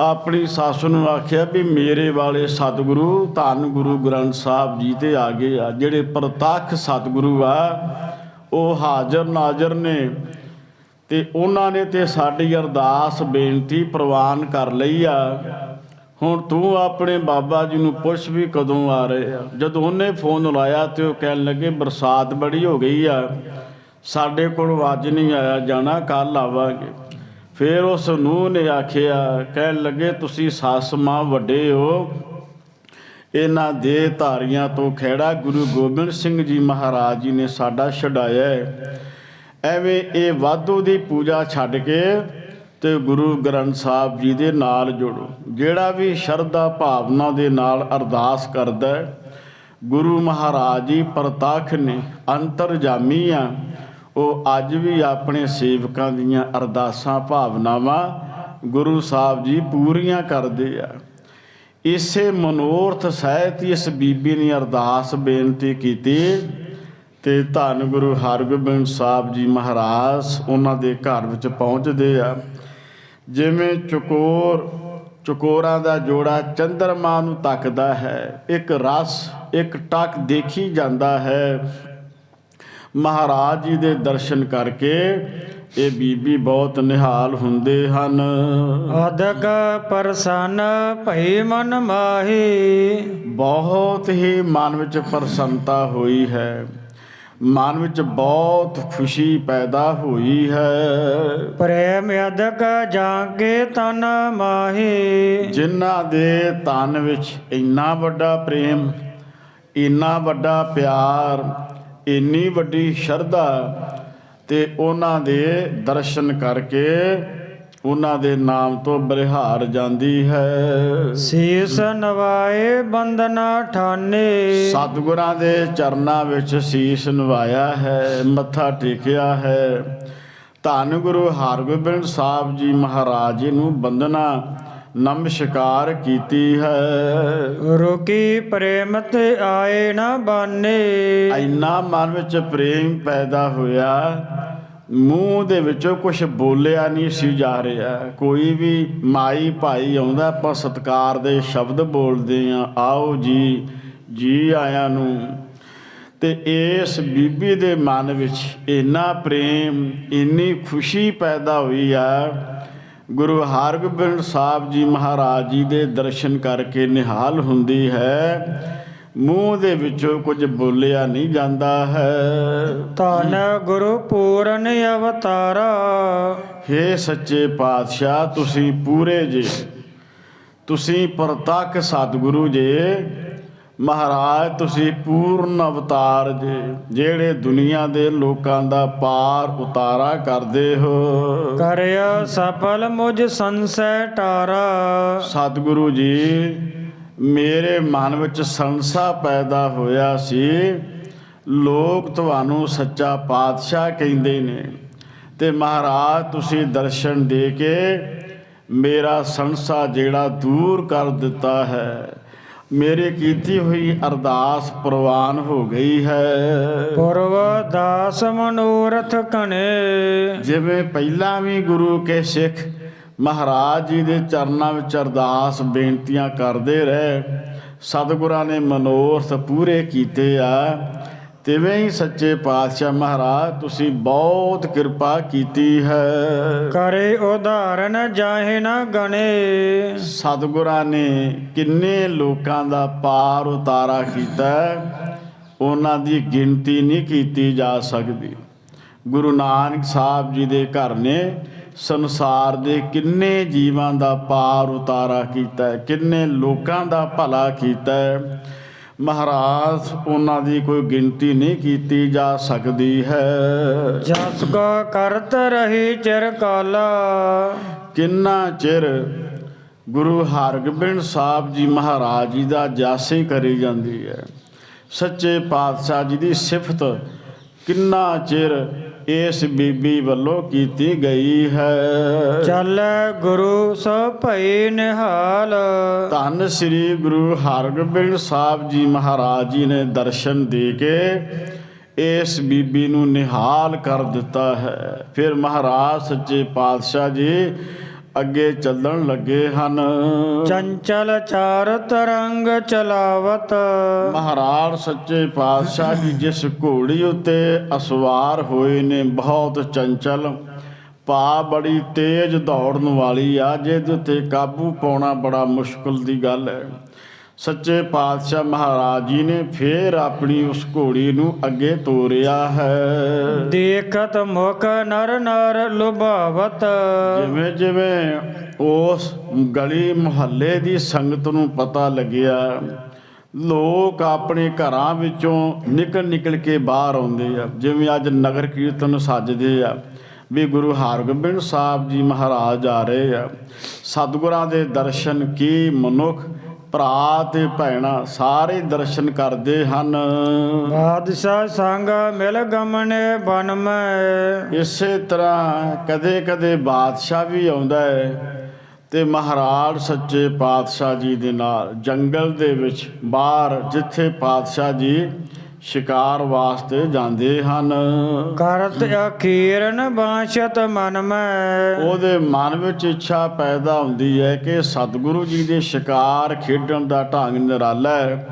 ਆਪਣੀ ਸੱਸ ਨੂੰ ਆਖਿਆ ਵੀ ਮੇਰੇ ਵਾਲੇ ਸਤਿਗੁਰੂ ਧੰਨ ਗੁਰੂ ਗ੍ਰੰਥ ਸਾਹਿਬ ਜੀ ਤੇ ਆ ਗਏ ਆ। ਜਿਹੜੇ ਪ੍ਰਤੱਖ ਸਤਿਗੁਰੂ ਆ ਉਹ ਹਾਜ਼ਰ ਨਾਜ਼ਰ ਨੇ, ਤੇ ਉਹਨਾਂ ਨੇ ਤੇ ਸਾਡੀ ਅਰਦਾਸ ਬੇਨਤੀ ਪ੍ਰਵਾਨ ਕਰ ਲਈ ਆ। ਹੁਣ ਤੂੰ ਆਪਣੇ ਬਾਬਾ ਜੀ ਨੂੰ ਪੁੱਛ ਵੀ ਕਦੋਂ ਆ ਰਹੇ ਆ। ਜਦੋਂ ਉਹਨੇ ਫੋਨ ਲਾਇਆ ਤੇ ਉਹ ਕਹਿਣ ਲੱਗੇ ਬਰਸਾਤ ਬੜੀ ਹੋ ਗਈ ਆ, ਸਾਡੇ ਕੋਲ ਅੱਜ ਨਹੀਂ ਆਇਆ ਜਾਣਾ, ਕੱਲ੍ਹ ਆਵਾਂਗੇ। ਫਿਰ ਉਸ ਨੂੰਹ ਨੇ ਆਖਿਆ, ਕਹਿਣ ਲੱਗੇ ਤੁਸੀਂ ਸੱਸ ਮਾਂ ਵੱਡੇ ਹੋ, ਇਹਨਾਂ ਦੇ ਧਾਰੀਆਂ ਤੋਂ ਖਹਿੜਾ ਗੁਰੂ ਗੋਬਿੰਦ ਸਿੰਘ ਜੀ ਮਹਾਰਾਜ ਜੀ ਨੇ ਸਾਡਾ ਛਡਾਇਆ ਹੈ। ਐਵੇਂ ਇਹ ਵਾਧੂ ਦੀ ਪੂਜਾ ਛੱਡ ਕੇ ਤੇ ਗੁਰੂ ਗ੍ਰੰਥ ਸਾਹਿਬ ਜੀ ਦੇ ਨਾਲ ਜੁੜੋ। ਜਿਹੜਾ ਵੀ ਸ਼ਰਧਾ ਭਾਵਨਾ ਦੇ ਨਾਲ ਅਰਦਾਸ ਕਰਦਾ, ਗੁਰੂ ਮਹਾਰਾਜ ਜੀ ਪ੍ਰਤੱਖ ਨੇ, ਅੰਤਰਜਾਮੀ ਆ। ਉਹ ਅੱਜ ਵੀ ਆਪਣੇ ਸੇਵਕਾਂ ਦੀਆਂ ਅਰਦਾਸਾਂ ਭਾਵਨਾਵਾਂ ਗੁਰੂ ਸਾਹਿਬ ਜੀ ਪੂਰੀਆਂ ਕਰਦੇ ਆ। ਇਸੇ ਮਨੋਰਥ ਸਹਿਤ ਇਸ ਬੀਬੀ ਨੇ ਅਰਦਾਸ ਬੇਨਤੀ ਕੀਤੀ ਤੇ ਧੰਨ ਗੁਰੂ ਹਰਗੋਬਿੰਦ ਸਾਹਿਬ ਜੀ ਮਹਾਰਾਜ ਉਹਨਾਂ ਦੇ ਘਰ ਵਿੱਚ ਪਹੁੰਚਦੇ ਆ। ਜਿਵੇਂ ਚਕੋਰਾਂ ਦਾ ਜੋੜਾ ਚੰਦਰਮਾ ਨੂੰ ਤੱਕਦਾ ਹੈ, ਇੱਕ ਰਸ ਇੱਕ ਟੱਕ ਦੇਖੀ ਜਾਂਦਾ ਹੈ। ਮਹਾਰਾਜ ਜੀ ਦੇ ਦਰਸ਼ਨ ਕਰਕੇ ਇਹ ਬੀਬੀ ਬਹੁਤ ਨਿਹਾਲ ਹੁੰਦੇ ਹਨ। ਅਦਕ ਪ੍ਰਸੰਨ ਭਈ ਮਨ ਮਾਹੀ, ਬਹੁਤ ਹੀ ਮਨ ਵਿੱਚ ਪ੍ਰਸੰਨਤਾ ਹੋਈ ਹੈ, ਮਨ ਵਿੱਚ ਬਹੁਤ ਖੁਸ਼ੀ ਪੈਦਾ ਹੋਈ ਹੈ। ਪ੍ਰੇਮ ਅਦਕ ਜਾਗੇ ਤਨ ਮਾਹੀ, ਜਿਨ੍ਹਾਂ ਦੇ ਤਨ ਵਿੱਚ ਇੰਨਾ ਵੱਡਾ ਪ੍ਰੇਮ, ਇੰਨਾ ਵੱਡਾ ਪਿਆਰ, ਇੰਨੀ ਵੱਡੀ ਸ਼ਰਧਾ, ਤੇ ਉਹਨਾਂ ਦੇ ਦਰਸ਼ਨ ਕਰਕੇ ਉਹਨਾਂ ਦੇ ਨਾਮ ਤੋਂ ਬਰਿਹਾਰ ਜਾਂਦੀ ਹੈ। ਸੀਸ ਨਵਾਏ ਬੰਦਨਾ ਠਾਨੇ, ਸਤਿਗੁਰਾਂ ਦੇ ਚਰਨਾਂ ਵਿੱਚ ਸੀਸ ਨਵਾਇਆ ਹੈ, ਮੱਥਾ ਟੇਕਿਆ ਹੈ। ਧੰਨ ਗੁਰੂ ਹਰਗੋਬਿੰਦ ਸਾਹਿਬ ਜੀ ਮਹਾਰਾਜ ਜੀ ਨੂੰ ਬੰਦਨਾ ਨਮਸਕਾਰ ਕੀਤੀ ਹੈ। ਰੋਕੀ ਪ੍ਰੇਮ ਤੇ ਆਏ ਨਾ ਬਾਨੇ, ਇੰਨਾ ਮਨ ਵਿੱਚ ਪ੍ਰੇਮ ਪੈਦਾ ਹੋਇਆ, ਮੂੰਹ ਦੇ ਵਿੱਚੋਂ ਕੁਛ ਬੋਲਿਆ ਨਹੀਂ ਸੀ ਜਾ ਰਿਹਾ। ਕੋਈ ਵੀ ਮਾਈ ਭਾਈ ਆਉਂਦਾ, ਆਪਾਂ ਸਤਿਕਾਰ ਦੇ ਸ਼ਬਦ ਬੋਲਦੇ ਹਾਂ, ਆਓ ਜੀ, ਜੀ ਆਇਆਂ ਨੂੰ। ਤੇ ਇਸ ਬੀਬੀ ਦੇ ਮਨ ਵਿੱਚ ਇੰਨਾ ਪ੍ਰੇਮ, ਇੰਨੀ ਖੁਸ਼ੀ ਪੈਦਾ ਹੋਈ ਆ। ਗੁਰੂ ਹਰਗੋਬਿੰਦ ਸਾਹਿਬ ਜੀ ਮਹਾਰਾਜ ਜੀ ਦੇ ਦਰਸ਼ਨ ਕਰਕੇ ਨਿਹਾਲ ਹੁੰਦੀ ਹੈ, ਮੂੰਹ ਦੇ ਵਿੱਚੋਂ ਕੁਝ ਬੋਲਿਆ ਨਹੀਂ ਜਾਂਦਾ ਹੈ। ਧੰਨ ਗੁਰੂ ਪੂਰਨ ਅਵਤਾਰਾ, ਹੇ ਸੱਚੇ ਪਾਤਸ਼ਾਹ ਤੁਸੀਂ ਪੂਰੇ ਜੇ, ਤੁਸੀਂ ਪ੍ਰਤੱਖ ਸਤਿਗੁਰੂ ਜੇ ਮਹਾਰਾਜ, ਤੁਸੀਂ ਪੂਰਨ ਅਵਤਾਰ ਜੇ, ਜਿਹੜੇ ਦੁਨੀਆ ਦੇ ਲੋਕਾਂ ਦਾ ਪਾਰ ਉਤਾਰਾ ਕਰਦੇ ਹੋ। ਕਰਿਆ ਸਫਲ ਮੁਝ ਸੰਸੈ ਟਾਰਾ, ਸਤਿਗੁਰੂ ਜੀ ਮੇਰੇ ਮਨ ਵਿੱਚ ਸੰਸਾ ਪੈਦਾ ਹੋਇਆ ਸੀ, ਲੋਕ ਤੁਹਾਨੂੰ ਸੱਚਾ ਪਾਤਸ਼ਾਹ ਕਹਿੰਦੇ ਨੇ, ਤੇ ਮਹਾਰਾਜ ਤੁਸੀਂ ਦਰਸ਼ਨ ਦੇ ਕੇ ਮੇਰਾ ਸੰਸਾ ਜਿਹੜਾ ਦੂਰ ਕਰ ਦਿੱਤਾ ਹੈ। ਮੇਰੀ ਕੀਤੀ ਹੋਈ ਅਰਦਾਸ ਪ੍ਰਵਾਨ ਹੋ ਗਈ ਹੈ। ਪੁਰਵ ਦਾਸ ਮਨੋਰਥ ਕਣੇ। ਜਿਵੇਂ ਪਹਿਲਾਂ ਵੀ ਗੁਰੂ ਕੇ ਸਿੱਖ ਮਹਾਰਾਜ ਜੀ ਦੇ ਚਰਨਾਂ ਵਿੱਚ ਅਰਦਾਸ ਬੇਨਤੀਆਂ ਕਰਦੇ ਰਹੇ, ਸਤਿਗੁਰਾਂ ਨੇ ਮਨੋਰਥ ਪੂਰੇ ਕੀਤੇ ਆ, ਤਿਵੇਂ ਹੀ ਸੱਚੇ ਪਾਤਸ਼ਾਹ ਮਹਾਰਾਜ ਤੁਸੀਂ ਬਹੁਤ ਕਿਰਪਾ ਕੀਤੀ ਹੈ। ਕਰੇ ਉਦਾਹਰਨ ਜਾਹੇ ਨਾ ਗਣੇ। ਸਤਿਗੁਰਾਂ ਨੇ ਕਿੰਨੇ ਲੋਕਾਂ ਦਾ ਪਾਰ ਉਤਾਰਾ ਕੀਤਾ, ਉਹਨਾਂ ਦੀ ਗਿਣਤੀ ਨਹੀਂ ਕੀਤੀ ਜਾ ਸਕਦੀ। ਗੁਰੂ ਨਾਨਕ ਸਾਹਿਬ ਜੀ ਦੇ ਘਰ ਨੇ ਸੰਸਾਰ ਦੇ ਕਿੰਨੇ ਜੀਵਾਂ ਦਾ ਪਾਰ ਉਤਾਰਾ ਕੀਤਾ, ਕਿੰਨੇ ਲੋਕਾਂ ਦਾ ਭਲਾ ਕੀਤਾ। ਮਹਾਰਾਜ ਉਹਨਾਂ ਦੀ ਕੋਈ ਗਿਣਤੀ ਨਹੀਂ ਕੀਤੀ ਜਾ ਸਕਦੀ ਹੈ। ਜਸ ਕੋ ਕਰਤ ਰਹੀ ਚਿਰ ਕਾਲਾ। ਕਿੰਨਾ ਚਿਰ ਗੁਰੂ ਹਰਗੋਬਿੰਦ ਸਾਹਿਬ ਜੀ ਮਹਾਰਾਜ ਜੀ ਦਾ ਜਸ ਹੀ ਕਰੀ ਜਾਂਦੀ ਹੈ। ਸੱਚੇ ਪਾਤਸ਼ਾਹ ਜੀ ਦੀ ਸਿਫਤ ਕਿੰਨਾ ਚਿਰ ਇਸ ਬੀਬੀ ਵੱਲੋਂ ਕੀਤੀ ਗਈ ਹੈ। ਚੱਲ ਗੁਰੂ ਸੋ ਭਈ ਨਿਹਾਲ। ਧੰਨ ਸ੍ਰੀ ਗੁਰੂ ਹਰਗੋਬਿੰਦ ਸਾਹਿਬ ਜੀ ਮਹਾਰਾਜ ਜੀ ਨੇ ਦਰਸ਼ਨ ਦੇ ਕੇ ਇਸ ਬੀਬੀ ਨੂੰ ਨਿਹਾਲ ਕਰ ਦਿੱਤਾ ਹੈ। ਫਿਰ ਮਹਾਰਾਜ ਸੱਚੇ ਪਾਤਸ਼ਾਹ ਜੀ ਅੱਗੇ ਚੱਲਣ ਲੱਗੇ ਹਨ। ਚੰਚਲ ਚਾਰ ਤਰੰਗ ਚਲਾਵਤ। ਮਹਾਰਾਜ ਸੱਚੇ ਪਾਤਸ਼ਾਹ ਜੀ ਜਿਸ ਘੋੜੀ ਉੱਤੇ ਅਸਵਾਰ ਹੋਏ ਨੇ ਬਹੁਤ ਚੰਚਲ, ਭਾ ਬੜੀ ਤੇਜ਼ ਦੌੜਨ ਵਾਲੀ ਆ, ਜਿਹਦੇ ਉੱਤੇ ਕਾਬੂ ਪਾਉਣਾ ਬੜਾ ਮੁਸ਼ਕਲ ਦੀ ਗੱਲ ਹੈ। ਸੱਚੇ ਪਾਤਸ਼ਾਹ ਮਹਾਰਾਜ ਜੀ ਨੇ ਫੇਰ ਆਪਣੀ ਉਸ ਘੋੜੀ ਨੂੰ ਅੱਗੇ ਤੋਰਿਆ ਹੈ। ਦੇਖਤ ਮੁਖ ਨਰ ਨਰ ਲੁਭਾਵਤ। ਜਿਵੇਂ ਜਿਵੇਂ ਉਸ ਗਲੀ ਮੁਹੱਲੇ ਦੀ ਸੰਗਤ ਨੂੰ ਪਤਾ ਲੱਗਿਆ, ਲੋਕ ਆਪਣੇ ਘਰਾਂ ਵਿੱਚੋਂ ਨਿਕਲ ਨਿਕਲ ਕੇ ਬਾਹਰ ਆਉਂਦੇ ਆ। ਜਿਵੇਂ ਅੱਜ ਨਗਰ ਕੀਰਤਨ ਸੱਜਦੇ ਆ ਵੀ ਗੁਰੂ ਹਰਗੋਬਿੰਦ ਸਾਹਿਬ ਜੀ ਮਹਾਰਾਜ ਆ ਰਹੇ ਆ। ਸਤਿਗੁਰਾਂ ਦੇ ਦਰਸ਼ਨ ਕੀ ਮਨੁੱਖ ਭਰਾ ਤੇ ਭੈਣਾਂ ਸਾਰੇ ਦਰਸ਼ਨ ਕਰਦੇ ਹਨ। ਬਾਦਸ਼ਾਹ ਸੰਗ ਮਿਲ ਗਮਨੇ ਬਨ ਮੈਂ। ਇਸੇ ਤਰ੍ਹਾਂ ਕਦੇ ਕਦੇ ਬਾਦਸ਼ਾਹ ਵੀ ਆਉਂਦਾ ਹੈ ਤੇ ਮਹਾਰਾਜ ਸੱਚੇ ਪਾਤਸ਼ਾਹ ਜੀ ਦੇ ਨਾਲ ਜੰਗਲ ਦੇ ਵਿੱਚ ਬਾਹਰ, ਜਿੱਥੇ ਪਾਤਸ਼ਾਹ ਜੀ ਸ਼ਿਕਾਰ ਵਾਸਤੇ ਜਾਂਦੇ ਹਨ। ਕਰਤ ਅਖੀਰਨ ਬਾਸ਼ਤ ਮਨ ਮੈਂ। ਉਹਦੇ ਮਨ ਵਿੱਚ ਇੱਛਾ ਪੈਦਾ ਹੁੰਦੀ ਹੈ ਕਿ ਸਤਿਗੁਰੂ ਜੀ ਦੇ ਸ਼ਿਕਾਰ ਖੇਡਣ ਦਾ ਢੰਗ ਨਿਰਾਲਾ ਹੈ।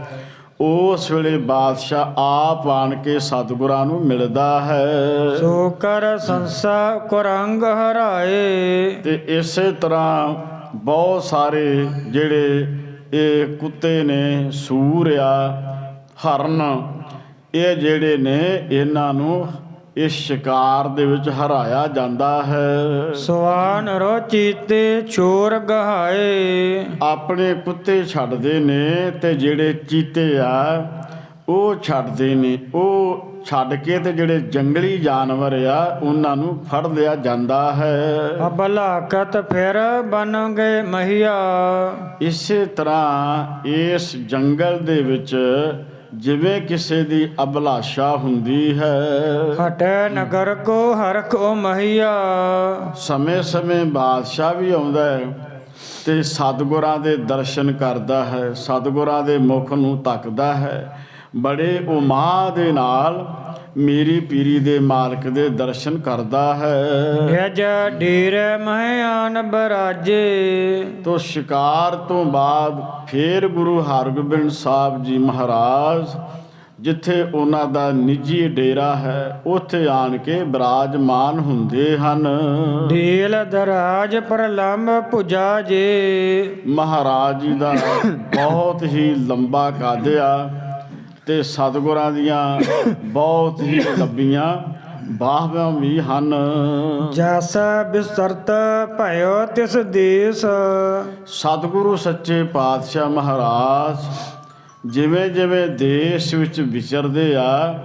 ਉਸ ਵੇਲੇ ਬਾਦਸ਼ਾਹ ਆਪ ਆਣ ਕੇ ਸਤਿਗੁਰਾਂ ਨੂੰ ਮਿਲਦਾ ਹੈ। ਸੋ ਕਰ ਸੰਸਾ ਕੁਰੰਗ ਹਰਾਏ। ਤੇ ਇਸੇ ਤਰ੍ਹਾਂ ਬਹੁਤ ਸਾਰੇ ਜਿਹੜੇ ਇਹ ਕੁੱਤੇ ਨੇ, ਸੂਰ ਆ, ਹਰਨ, ਇਹ ਜਿਹੜੇ ਨੇ ਇਹਨਾਂ ਨੂੰ ਇਸ ਸ਼ਿਕਾਰ ਦੇ ਵਿੱਚ ਹਰਾਇਆ ਜਾਂਦਾ ਹੈ। ਸਵਾਨ ਰੋ ਚੀਤੇ ਚੋਰ ਗਹਾਏ। ਆਪਣੇ ਕੁੱਤੇ ਛੱਡਦੇ ਨੇ ਤੇ ਜਿਹੜੇ ਚੀਤੇ ਆ ਉਹ ਛੱਡਦੇ ਨੇ। ਉਹ ਛੱਡ ਕੇ ਤੇ ਜਿਹੜੇ ਜੰਗਲੀ ਜਾਨਵਰ ਆ ਉਹਨਾਂ ਨੂੰ ਫੜ ਲਿਆ ਜਾਂਦਾ ਹੈ। ਅਬਲਾਕਤ ਫਿਰ ਬਨ ਗਏ ਮਹੀਆ। ਇਸੇ ਤਰ੍ਹਾਂ ਇਸ ਜੰਗਲ ਦੇ ਵਿੱਚ ਜਿਵੇਂ ਕਿਸੇ ਦੀ ਅਭਿਲਾਸ਼ਾ ਹੁੰਦੀ ਹੈ। ਹਟੇ ਨਗਰ ਕੋ ਹਰਖ ਓ ਮਹੀਆ। ਸਮੇਂ ਸਮੇਂ ਬਾਦਸ਼ਾਹ ਵੀ ਆਉਂਦਾ ਹੈ ਤੇ ਸਤਿਗੁਰਾਂ ਦੇ ਦਰਸ਼ਨ ਕਰਦਾ ਹੈ, ਸਤਿਗੁਰਾਂ ਦੇ ਮੁਖ ਨੂੰ ਤੱਕਦਾ ਹੈ। ਬੜੇ ਉਮਾਹ ਦੇ ਨਾਲ ਮੇਰੀ ਪੀਰੀ ਦੇ ਮਾਲਕ ਦੇ ਦਰਸ਼ਨ ਕਰਦਾ ਹੈ। ਭਜ ਢੀਰੇ ਮਹਿਆਨ ਬਰਾਜੇ। ਤੋ ਸ਼ਿਕਾਰ ਤੋਂ ਬਾਅਦ ਫੇਰ ਗੁਰੂ ਹਰਗੋਬਿੰਦ ਸਾਹਿਬ ਜੀ ਮਹਾਰਾਜ ਜਿੱਥੇ ਉਹਨਾਂ ਦਾ ਨਿੱਜੀ ਡੇਰਾ ਹੈ ਉੱਥੇ ਆਣ ਕੇ ਬਿਰਾਜਮਾਨ ਹੁੰਦੇ ਹਨ। ਢੀਲ ਦਰਾਜ ਪ੍ਰਲੰਬ ਭੁਜਾ ਜੇ। ਮਹਾਰਾਜ ਜੀ ਦਾ ਬਹੁਤ ਹੀ ਲੰਬਾ ਕੱਦ ਆ ਤੇ ਸਤਿਗੁਰਾਂ ਦੀਆਂ ਬਹੁਤ ਹੀ ਲੰਬੀਆਂ ਬਾਹਾਂ ਵੀ ਹਨ। ਜਸ ਬਿਸਰਤ ਭਇਓ ਤਿਸ ਦੇਸ। ਸਤਿਗੁਰੂ ਸੱਚੇ ਪਾਤਸ਼ਾਹ ਮਹਾਰਾਜ ਜਿਵੇਂ ਜਿਵੇਂ ਦੇਸ਼ ਵਿੱਚ ਵਿਚਰਦੇ ਆ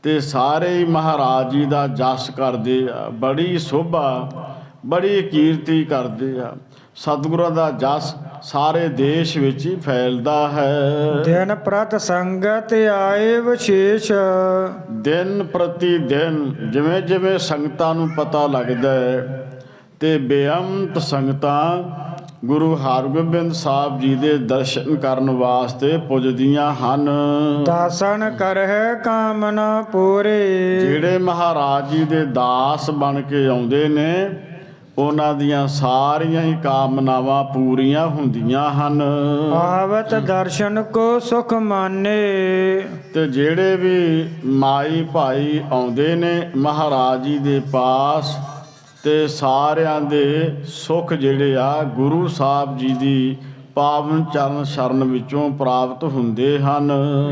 ਤੇ ਸਾਰੇ ਹੀ ਮਹਾਰਾਜ ਜੀ ਦਾ ਜਸ ਕਰਦੇ ਆ। ਬੜੀ ਸੋਭਾ ਬੜੀ ਕੀਰਤੀ ਕਰਦੇ ਆ। ਸਤਿਗੁਰਾਂ ਦਾ ਜਸ ਸਾਰੇ ਦੇਸ਼ ਵਿੱਚ ਹੀ ਫੈਲਦਾ ਹੈ। ਦਿਨ ਪ੍ਰਤ ਸੰਗਤ ਆਏ ਵਿਸ਼ੇਸ਼, ਦਿਨ ਪ੍ਰਤੀ ਦਿਨ ਜਿਵੇਂ ਜਿਵੇਂ ਸੰਗਤਾਂ ਨੂੰ ਪਤਾ ਲੱਗਦਾ ਹੈ ਤੇ ਬੇਅੰਤ ਸੰਗਤਾਂ ਗੁਰੂ ਹਰਗੋਬਿੰਦ ਸਾਹਿਬ ਜੀ ਦੇ ਦਰਸ਼ਨ ਕਰਨ ਵਾਸਤੇ ਪੁੱਜਦੀਆਂ ਹਨ। ਦਾਸਨ ਕਰਹਿ ਕਾਮਨਾ ਪੂਰੇ, ਜਿਹੜੇ ਮਹਾਰਾਜ ਜੀ ਦੇ ਦਾਸ ਬਣ ਕੇ ਆਉਂਦੇ ਨੇ ਉਹਨਾਂ ਦੀਆਂ ਸਾਰੀਆਂ ਹੀ ਕਾਮਨਾਵਾਂ ਪੂਰੀਆਂ ਹੁੰਦੀਆਂ ਹਨ। ਆਵਤ ਦਰਸ਼ਨ ਕੋ ਸੁਖ ਮਾਨੇ, ਤੇ ਜਿਹੜੇ ਵੀ ਮਾਈ ਭਾਈ ਆਉਂਦੇ ਨੇ ਮਹਾਰਾਜ ਜੀ ਦੇ ਪਾਸ ਤੇ ਸਾਰਿਆਂ ਦੇ ਸੁੱਖ ਜਿਹੜੇ ਆ ਗੁਰੂ ਸਾਹਿਬ ਜੀ ਦੀ ਪਾਵਨ ਚਰਨ ਸ਼ਰਨ ਵਿੱਚੋਂ ਪ੍ਰਾਪਤ ਹੁੰਦੇ ਹਨ।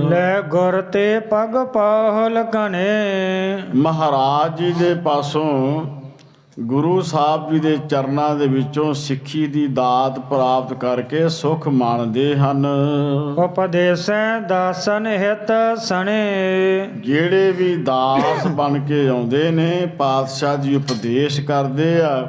ਲੈ ਗੁਰ ਤੇ ਪਗ ਪਾਹਲ ਕਨੇ, ਮਹਾਰਾਜ ਜੀ ਦੇ ਪਾਸੋਂ ਗੁਰੂ ਸਾਹਿਬ ਜੀ ਦੇ ਚਰਨਾਂ ਦੇ ਵਿੱਚੋਂ ਸਿੱਖੀ ਦੀ ਦਾਤ ਪ੍ਰਾਪਤ ਕਰਕੇ ਸੁਖ ਮਾਣਦੇ ਹਨ। ਉਪਦੇਸੈ ਦਾਸਨ ਹਿਤ ਸਣੇ, ਜਿਹੜੇ ਵੀ ਦਾਸ ਬਣ ਕੇ ਆਉਂਦੇ ਨੇ ਪਾਤਸ਼ਾਹ ਜੀ ਉਪਦੇਸ਼ ਕਰਦੇ ਆ,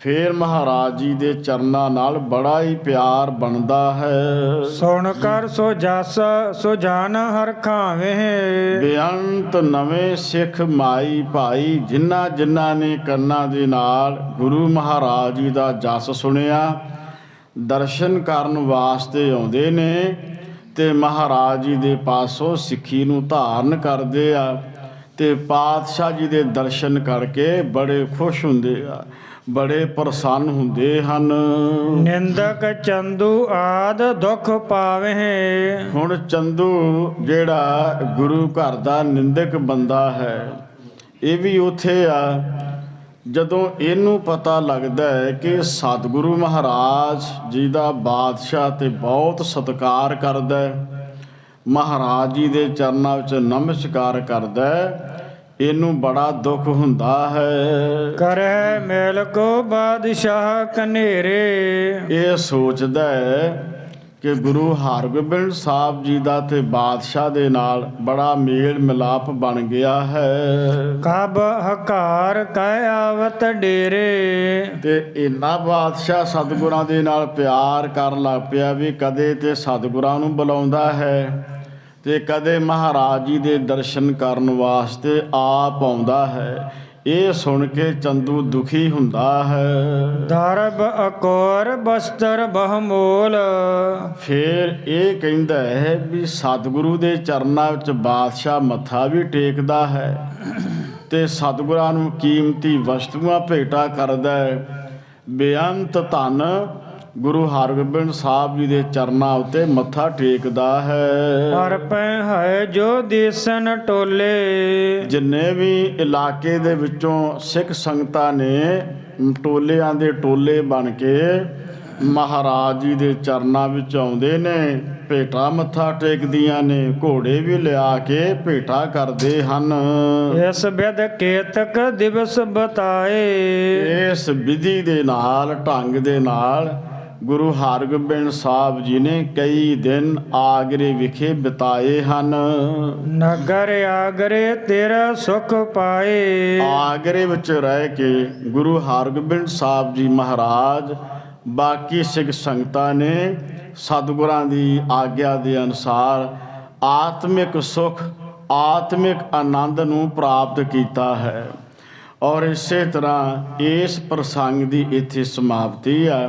ਫਿਰ ਮਹਾਰਾਜ ਜੀ ਦੇ ਚਰਨਾਂ ਨਾਲ ਬੜਾ ਹੀ ਪਿਆਰ ਬਣਦਾ ਹੈ। ਸੁਣ ਕਰ ਸੋ ਜਸ ਸੋ ਜਾਨ ਹਰ ਖਾਵੇਂ, ਬੇਅੰਤ ਨਵੇਂ ਸਿੱਖ ਮਾਈ ਭਾਈ ਜਿਨ੍ਹਾਂ ਜਿਨ੍ਹਾਂ ਨੇ ਕੰਨਾਂ ਦੇ ਨਾਲ ਗੁਰੂ ਮਹਾਰਾਜ ਜੀ ਦਾ ਜਸ ਸੁਣਿਆ ਦਰਸ਼ਨ ਕਰਨ ਵਾਸਤੇ ਆਉਂਦੇ ਨੇ ਤੇ ਮਹਾਰਾਜ ਜੀ ਦੇ ਪਾਸੋਂ ਸਿੱਖੀ ਨੂੰ ਧਾਰਨ ਕਰਦੇ ਆ ਤੇ ਪਾਤਸ਼ਾਹ ਜੀ ਦੇ ਦਰਸ਼ਨ ਕਰਕੇ ਬੜੇ ਖੁਸ਼ ਹੁੰਦੇ ਆ, ਬੜੇ ਪ੍ਰਸੰਨ ਹੁੰਦੇ ਹਨ। ਨਿੰਦਕ ਚੰਦੂ ਆਦ ਦੁਖ ਪਾਵੇਂ, ਹੁਣ ਚੰਦੂ ਜਿਹੜਾ ਗੁਰੂ ਘਰ ਦਾ ਨਿੰਦਕ ਬੰਦਾ ਹੈ ਇਹ ਵੀ ਉੱਥੇ ਆ। ਜਦੋਂ ਇਹਨੂੰ ਪਤਾ ਲੱਗਦਾ ਹੈ ਕਿ ਸਤਿਗੁਰੂ ਮਹਾਰਾਜ ਜੀ ਦਾ ਬਾਦਸ਼ਾਹ ਤੇ ਬਹੁਤ ਸਤਿਕਾਰ ਕਰਦਾ ਹੈ, ਮਹਾਰਾਜ ਜੀ ਦੇ ਚਰਨਾਂ ਵਿੱਚ ਨਮਸਕਾਰ ਕਰਦਾ ਹੈ, ਇਹਨੂੰ ਬੜਾ ਦੁੱਖ ਹੁੰਦਾ ਹੈ। ਕਰਹਿ ਮੇਲ ਕੋ ਬਾਦਸ਼ਾਹ ਕਨੇਰੇ, ਇਹ ਸੋਚਦਾ ਹੈ ਕਿ ਗੁਰੂ ਹਰਗੋਬਿੰਦ ਸਾਹਿਬ ਜੀ ਦਾ ਤੇ ਬਾਦਸ਼ਾਹ ਦੇ ਨਾਲ ਬੜਾ ਮੇਲ ਮਿਲਾਪ ਬਣ ਗਿਆ ਹੈ। ਕਬ ਹਕਾਰ ਕਹਿ ਆਵਤ ਡੇਰੇ, ਤੇ ਇੰਨਾ ਬਾਦਸ਼ਾਹ ਸਤਿਗੁਰਾਂ ਦੇ ਨਾਲ ਪਿਆਰ ਕਰਨ ਲੱਗ ਪਿਆ ਵੀ ਕਦੇ ਤੇ ਸਤਿਗੁਰਾਂ ਨੂੰ ਬੁਲਾਉਂਦਾ ਹੈ ਤੇ ਕਦੇ ਮਹਾਰਾਜ ਜੀ ਦੇ ਦਰਸ਼ਨ ਕਰਨ ਵਾਸਤੇ ਆਪ ਆਉਂਦਾ ਹੈ। ਇਹ ਸੁਣ ਕੇ ਚੰਦੂ ਦੁਖੀ ਹੁੰਦਾ ਹੈ। ਦਰਬ ਅਕੋਰ ਬਸਤਰ ਬਹਮੋਲ, ਫਿਰ ਇਹ ਕਹਿੰਦਾ ਹੈ ਵੀ ਸਤਿਗੁਰੂ ਦੇ ਚਰਨਾਂ ਵਿੱਚ ਬਾਦਸ਼ਾਹ ਮੱਥਾ ਵੀ ਟੇਕਦਾ ਹੈ ਤੇ ਸਤਿਗੁਰਾਂ ਨੂੰ ਕੀਮਤੀ ਵਸਤੂਆਂ ਭੇਟਾ ਕਰਦਾ ਹੈ। ਬੇਅੰਤ ਧਨ ਗੁਰੂ ਹਰਗੋਬਿੰਦ ਸਾਹਿਬ ਜੀ ਦੇ ਚਰਨਾਂ ਉੱਤੇ ਮੱਥਾ ਟੇਕਦਾ ਹੈ। ਹਰ ਪੈ ਹੈ ਜੋ ਦੇਸਨ ਟੋਲੇ, ਜਿੰਨੇ ਵੀ ਇਲਾਕੇ ਦੇ ਵਿੱਚੋਂ ਸਿੱਖ ਸੰਗਤਾਂ ਨੇ ਟੋਲਿਆਂ ਦੇ ਟੋਲੇ ਬਣ ਕੇ ਮਹਾਰਾਜ ਜੀ ਦੇ ਚਰਨਾਂ ਵਿੱਚ ਆਉਂਦੇ ਨੇ, ਭੇਟਾ ਮੱਥਾ ਟੇਕਦੀਆਂ ਨੇ, ਘੋੜੇ ਵੀ ਲਿਆ ਕੇ ਭੇਟਾ ਕਰਦੇ ਹਨ। ਇਸ ਬਿਦ ਕੇਤਕ ਦਿਵਸ ਬਤਾਏ, ਇਸ ਵਿਧੀ ਦੇ ਨਾਲ ਢੰਗ ਦੇ ਨਾਲ ਗੁਰੂ ਹਰਗੋਬਿੰਦ ਸਾਹਿਬ ਜੀ ਨੇ ਕਈ ਦਿਨ ਆਗਰੇ ਵਿਖੇ ਬਿਤਾਏ ਹਨ। ਨਗਰ ਆਗਰੇ ਤੇਰਾ ਸੁਖ ਪਾਏ, ਆਗਰੇ ਵਿੱਚ ਰਹਿ ਕੇ ਗੁਰੂ ਹਰਗੋਬਿੰਦ ਸਾਹਿਬ ਜੀ ਮਹਾਰਾਜ ਬਾਕੀ ਸਿੱਖ ਸੰਗਤਾਂ ਨੇ ਸਤਿਗੁਰਾਂ ਦੀ ਆਗਿਆ ਦੇ ਅਨੁਸਾਰ ਆਤਮਿਕ ਸੁਖ ਆਤਮਿਕ ਆਨੰਦ ਨੂੰ ਪ੍ਰਾਪਤ ਕੀਤਾ ਹੈ। ਔਰ ਇਸੇ ਤਰ੍ਹਾਂ ਇਸ ਪ੍ਰਸੰਗ ਦੀ ਇੱਥੇ ਸਮਾਪਤੀ ਆ।